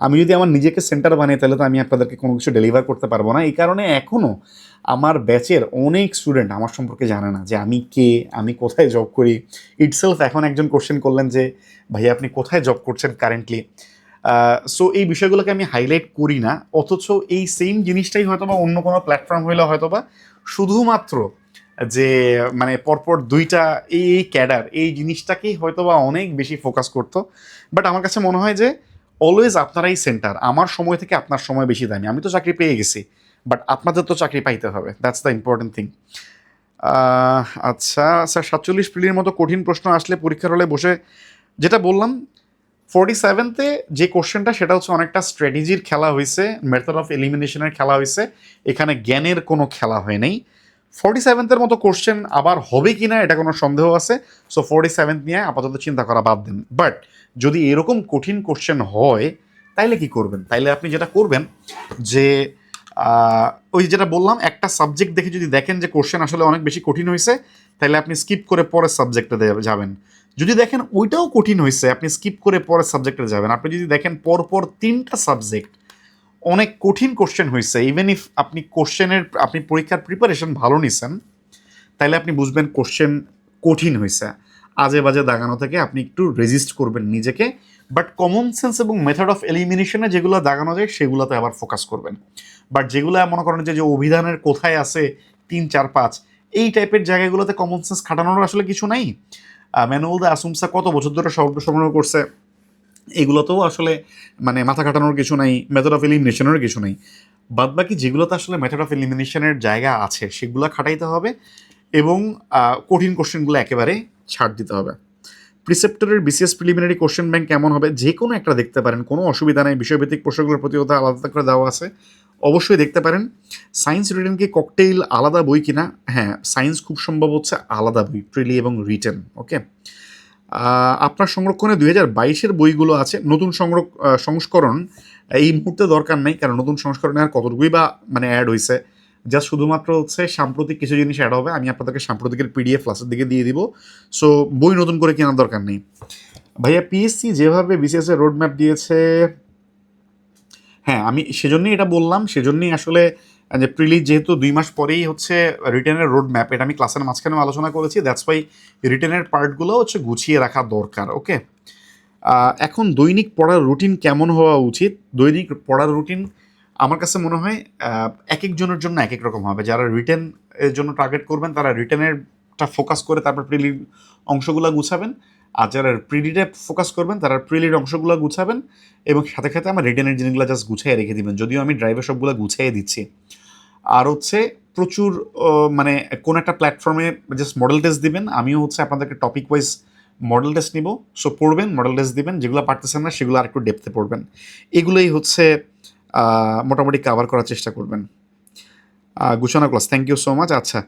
Speaker 1: আমি যদি আমার নিজেকে সেন্টার বানাই, তাহলে তো আমি আপনাদেরকে কোনো কিছু ডেলিভার করতে পারবো না। এই কারণে এখনও আমার ব্যাচের অনেক স্টুডেন্ট আমার সম্পর্কে জানে না যে আমি কে, আমি কোথায় জব করি। ইটসেলফ এখন একজন কোশ্চেন করলেন যে ভাইয়া আপনি কোথায় জব করছেন কারেন্টলি। সো এই বিষয়গুলোকে আমি হাইলাইট করি না, অথচ এই সেম জিনিসটাই হয়তো বা অন্য কোনো প্ল্যাটফর্ম হইলে হয়তো বা শুধুমাত্র যে মানে পরপর দুইটা এই ক্যাডার, এই জিনিসটাকেই হয়তো বা অনেক বেশি ফোকাস করতো। বাট আমার কাছে মনে হয় যে অলওয়েজ আপনারাই সেন্টার। আমার সময় থেকে আপনার সময় বেশি দামি। আমি তো চাকরি পেয়ে গেছি, বাট আপনাদের তো চাকরি পাইতে হবে, দ্যাটস দ্য ইম্পর্টেন্ট থিং। আচ্ছা স্যার, 47 প্রিলির মতো কঠিন প্রশ্ন আসলে পরীক্ষার হলে বসে, যেটা বললাম 47তে যে কোশ্চেনটা সেটা হচ্ছে অনেকটা স্ট্র্যাটেজির খেলা হয়েছে, মেথড অফ এলিমিনেশনের খেলা হয়েছে, এখানে জ্ঞানের কোনো খেলা হয় নাই। 47th মতো কোশ্চেন আবার হবে কি না এটা কোনো সন্দেহ আছে, সো 47th নিয়ে আপাতত চিন্তা করা বাদ দেন। বাট যদি এরকম কঠিন কোশ্চেন হয় তাইলে কি করবেন? তাইলে আপনি যেটা করবেন যে ওই যেটা বললাম, একটা সাবজেক্ট দেখে যদি দেখেন যে কোশ্চেন আসলে অনেক বেশি কঠিন হয়েছে, তাহলে আপনি স্কিপ করে পরের সাবজেক্টে যাবেন। যদি দেখেন ওইটাও কঠিন হয়েছে, আপনি স্কিপ করে পরের সাবজেক্টে যাবেন। আপনি যদি দেখেন পরপর 3টা সাবজেক্ট অনেক কঠিন কোশ্চেন হয়েছে, ইভেন ইফ আপনি পরীক্ষার প্রিপারেশন ভালো নিছেন, তাইলে আপনি বুঝবেন কোশ্চেন কঠিন হয়েছে। আজে বাজে দাগানো থেকে আপনি একটু রেজিস্ট করবেন নিজেকে, বাট কমন সেন্স এবং মেথড অফ এলিমিনেশনে যেগুলো দাগানো যায় সেগুলোতে আবার ফোকাস করবেন। বাট যেগুলো মনে করেন যে অভিধানের কোথায় আছে 3, 4, 5 এই টাইপের জায়গাগুলোতে কমন সেন্স খাটানোর আসলে কিছু নাই। ম্যানুয়াল দা আসুমসা কত বছর ধরে শব্দ সংগ্রহ করছে, এগুলোতেও আসলে মানে মাথা খাটানোর কিছু নাই, মেথড অফ এলিমিনেশনের কিছু নাই। বাদ বাকি যেগুলোতে আসলে মেথড অফ এলিমিনেশনের জায়গা আছে সেগুলো খাটাইতে হবে, এবং কঠিন কোশ্চেনগুলো একেবারে ছাড় দিতে হবে। প্রিসেপ্টরের বিসিএস প্রিলিমিনারি কোশ্চেন ব্যাংক কেমন হবে? যে কোনো একটা দেখতে পারেন, কোনো অসুবিধা নেই। বিষয়ভিত্তিক প্রশ্নগুলোর প্রতি আলাদা করে দেওয়া আছে, অবশ্যই দেখতে পারেন। সায়েন্স রিটেন কি ককটেইল আলাদা বই কিনা? হ্যাঁ, সায়েন্স খুব সম্ভব হচ্ছে আলাদা বই, প্রিলি এবং রিটেন। ওকে, আপনার সংরক্ষণে 2022-এর বইগুলো আছে, নতুন সংস্করণ এই মুহূর্তে দরকার নেই, কারণ নতুন সংস্করণে আর কতটুকুই বা মানে অ্যাড হয়েছে, যা শুধুমাত্র হচ্ছে সাম্প্রতিক কিছু জিনিস অ্যাড হবে। আমি আপনাদেরকে সাম্প্রতিকের পিডিএফ ক্লাসের দিকে দিয়ে দিব, সো বই নতুন করে কেনার দরকার নেই। ভাইয়া, পিএসসি যেভাবে বিসিএস এর রোড ম্যাপ দিয়েছে, হ্যাঁ আমি সেজন্যই এটা বললাম, সেজন্যই আসলে যে প্রিলি যেহেতু 2 মাস পরেই হচ্ছে রিটেনের রোড ম্যাপ, এটা আমি ক্লাসের মাঝখানেও আলোচনা করেছি, দ্যাটস ওয়াই রিটেনের পার্টগুলো হচ্ছে গুছিয়ে রাখা দরকার। ওকে, এখন দৈনিক পড়ার রুটিন কেমন হওয়া উচিত? দৈনিক পড়ার রুটিন আমার কাছে মনে হয় এক একজনের জন্য এক এক রকম হবে। যারা রিটেন এর জন্য টার্গেট করবেন তারা রিটেনেরটা ফোকাস করে তারপর প্রিলির অংশগুলো গুছাবেন, আর যারা প্রিলিতে ফোকাস করবেন তারা প্রিলির অংশগুলো গুছাবেন, এবং সাথে সাথে আমার রিটেনের জিনিসগুলো জাস্ট গুছিয়ে রেখে দিবেন, যদিও আমি ড্রাইভে সবগুলো গুছিয়ে দিচ্ছি। আর হচ্ছে প্রচুর মানে কোন একটা প্ল্যাটফর্মে জাস্ট মডেল টেস্ট দিবেন, আমিও হচ্ছে আপনাদেরকে টপিক ওয়াইজ মডেল টেস্ট নিব, সো পড়বেন, মডেল টেস্ট দিবেন, যেগুলো পারতেছেন না সেগুলো আর একটু ডেপথে পড়বেন। এগুলোই হচ্ছে মোটামুটি কাভার করার চেষ্টা করবেন। গুছানো class, thank you so much. আচ্ছা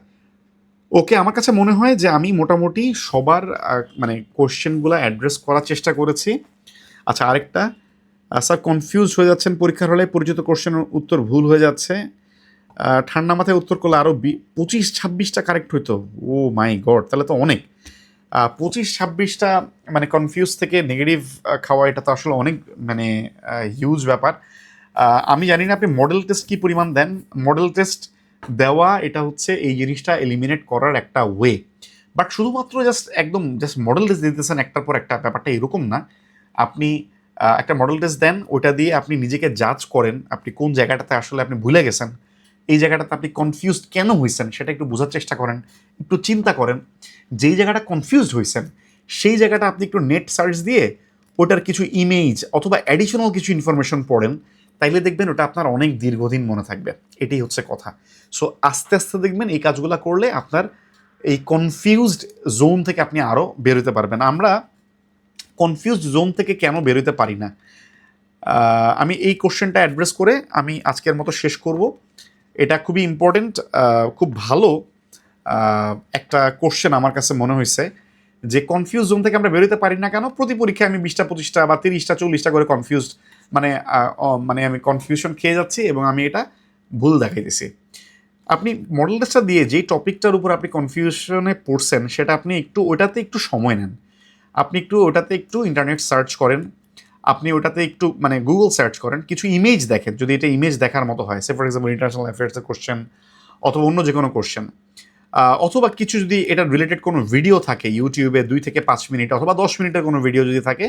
Speaker 1: ওকে, আমার কাছে মনে হয় যে আমি মোটামুটি সবার মানে কোশ্চেনগুলো অ্যাড্রেস করার চেষ্টা করেছি। আচ্ছা আরেকটা, স্যার কনফিউজ হয়ে যাচ্ছেন পরীক্ষার হলে, পরিচিত কোশ্চেনের উত্তর ভুল হয়ে যাচ্ছে, ঠান্ডা মাথায় উত্তর করলে আরও 25-26টা কারেক্ট হইতো। ও মাই গড, তাহলে তো অনেক। 25-26টা মানে কনফিউজ থেকে নেগেটিভ খাওয়া, এটা তো আসলে অনেক মানে হিউজ ব্যাপার। আমি জানি না আপনি মডেল টেস্ট কী পরিমাণ দেন। মডেল টেস্ট দেওয়া এটা হচ্ছে এই জিনিসটা এলিমিনেট করার একটা ওয়ে, বাট শুধুমাত্র জাস্ট মডেল টেস্ট দিতেছেন একটার পর একটা, ব্যাপারটা এরকম না। আপনি একটা মডেল টেস্ট দেন, ওটা দিয়ে আপনি নিজেকে জাজ করেন, আপনি কোন জায়গাটাতে আসলে আপনি ভুলে গেছেন, এই জায়গাটাতে আপনি কনফিউজড কেন হয়েছেন সেটা একটু বোঝার চেষ্টা করেন, একটু চিন্তা করেন। যেই জায়গাটা কনফিউজড হয়েছেন সেই জায়গাটা আপনি একটু নেট সার্চ দিয়ে ওটার কিছু ইমেজ অথবা অ্যাডিশনাল কিছু ইনফরমেশন পড়েন, তাইলে দেখবেন ওটা আপনার অনেক দীর্ঘদিন মনে থাকবে। এটাই হচ্ছে কথা। সো আস্তে আস্তে দেখবেন এই কাজগুলো করলে আপনার এই কনফিউজড জোন থেকে আপনি আরও বেরোতে পারবেন। আমরা কনফিউজড জোন থেকে কেন বেরোতে পারি না, আমি এই কোশ্চেনটা অ্যাড্রেস করে আমি আজকের মতো শেষ করব। এটা খুবই ইম্পর্টেন্ট, খুব ভালো একটা কোশ্চেন আমার কাছে মনে হয়েছে, যে কনফিউজ জোন থেকে আমরা বেরোতে পারি না কেন। প্রতি পরীক্ষায় আমি 20টা 25টা বা 30টা 40টা করে কনফিউজড মানে মানে আমি কনফিউশন খেয়ে যাচ্ছি এবং আমি এটা ভুল দেখাইতেছি। আপনি মডেল টেস্টটা দিয়ে যেই টপিকটার উপর আপনি কনফিউশনে পড়ছেন সেটা আপনি একটু ওটাতে একটু সময় নেন, আপনি একটু ওটাতে একটু ইন্টারনেট সার্চ করেন, আপনি ওটাতে একটু মানে গুগল সার্চ করেন, কিছু ইমেজ দেখেন, যদি এটা ইমেজ দেখার মতো হয়, সে ফর এক্সাম্পল ইন্টারন্যাশনাল অ্যাফেয়ার্সের কোশ্চেন অথবা অন্য যে কোনো কোশ্চেন, অথবা কিছু যদি এটা রিলেটেড কোনো ভিডিও থাকে ইউটিউবে 2 থেকে 5 মিনিট অথবা 10 মিনিটের কোনো ভিডিও যদি থাকে,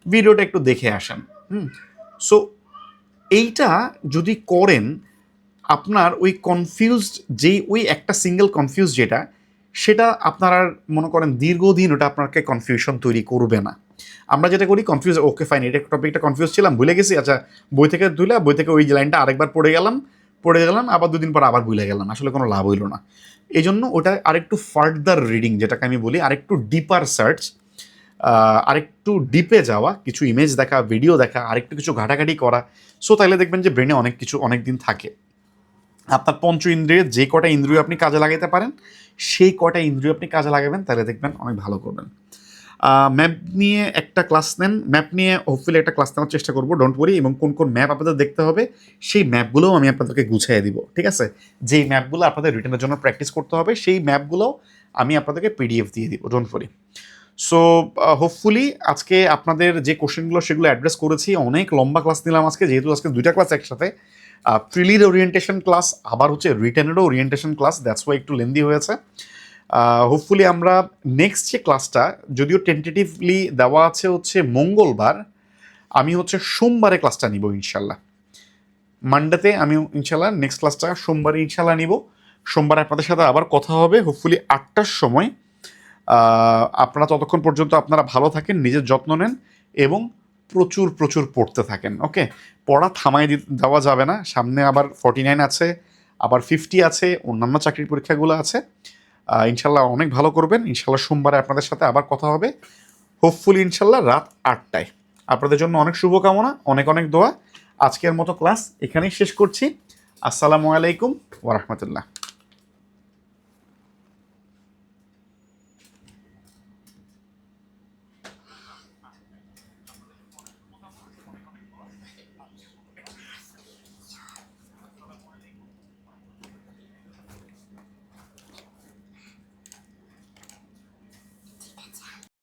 Speaker 1: ভিডিওটা একটু দেখে আসেন। সো এইটা যদি করেন, আপনার ওই কনফিউজড যেই ওই একটা সিঙ্গেল কনফিউজ যেটা, সেটা আপনার আর মনে করেন দীর্ঘদিন ওটা আপনাকে কনফিউশন তৈরি করবে না। আমরা যেটা করি কনফিউজ, ওকে ফাইন এটা টপিকটা কনফিউজ ছিলাম ভুলে গেছি, আচ্ছা বই থেকে তুলে বই থেকে ওই লাইনটা আরেকবার পড়ে গেলাম, পড়ে গেলাম, আবার 2 দিন পর আবার ভুলে গেলাম, আসলে কোনো লাভ হইলো না। এই জন্য ওটা আরেকটু ফার্দার রিডিং, যেটাকে আমি বলি আরেকটু ডিপার সার্চ, আরেকটু ডিপে যাওয়া, কিছু ইমেজ দেখা, ভিডিও দেখা, আরেকটু কিছু ঘাটাঘাটি করা। সো তাহলে দেখবেন যে ব্রেনে অনেক কিছু অনেক দিন থাকে। আপনার পঞ্চ ইন্দ্রিয়ের যে কটা ইন্দ্রিয় আপনি কাজে লাগাতে পারেন সেই কটা ইন্দ্রিয় আপনি কাজে লাগাবেন, তাহলে দেখবেন অনেক ভালো করবেন। ম্যাপ নিয়ে একটা ক্লাস নেন, ম্যাপ নিয়ে হোপফুলি একটা ক্লাস নেওয়ার চেষ্টা করবো, ডোন্ট ওয়ারি। এবং কোন কোন ম্যাপ আপনাদের দেখতে হবে সেই ম্যাপগুলোও আমি আপনাদেরকে গুছিয়ে দিব, ঠিক আছে? যেই ম্যাপগুলো আপনাদের রিটেনের জন্য প্র্যাকটিস করতে হবে সেই ম্যাপগুলোও আমি আপনাদেরকে পিডিএফ দিয়ে দিব, ডোন্ট ওয়ারি। সো হোপফুলি আজকে আপনাদের যে কোশ্চেনগুলো সেগুলো অ্যাড্রেস করেছি। অনেক লম্বা ক্লাস নিলাম আজকে, যেহেতু আজকে 2টা ক্লাস একসাথে, প্রিলির ওরিয়েন্টেশন ক্লাস আবার হচ্ছে রিটেনেরও ওরিয়েন্টেশন ক্লাস, দ্যাটস ওয়াই একটু লেন্দি হয়েছে। হোপফুলি আমরা নেক্সট যে ক্লাসটা, যদিও টেন্টেটিভলি দেওয়া আছে হচ্ছে মঙ্গলবার, আমি হচ্ছে সোমবারে ক্লাসটা নিব ইনশাল্লাহ। মানডেতে আমি ইনশাল্লাহ নেক্সট ক্লাসটা সোমবারে ইনশাল্লাহ নিব। সোমবারে আপনাদের সাথে আবার কথা হবে হোপফুলি 8টার সময়। আপনারা ততক্ষণ পর্যন্ত আপনারা ভালো থাকেন, নিজের যত্ন নেন এবং প্রচুর প্রচুর পড়তে থাকেন। ওকে, পড়া থামাই দেওয়া যাবে না, সামনে আবার 49 আছে, আবার 50 আছে, অন্যান্য চাকরির পরীক্ষাগুলো আছে। ইনশাল্লাহ অনেক ভালো করবেন। ইনশাল্লাহ সোমবারে আপনাদের সাথে আবার কথা হবে হোপফুলি ইনশাল্লাহ রাত 8টায়। আপনাদের জন্য অনেক শুভকামনা, অনেক অনেক দোয়া। আজকের মতো ক্লাস এখানেই শেষ করছি। আসসালামু আলাইকুম ওয়া রাহমাতুল্লাহ।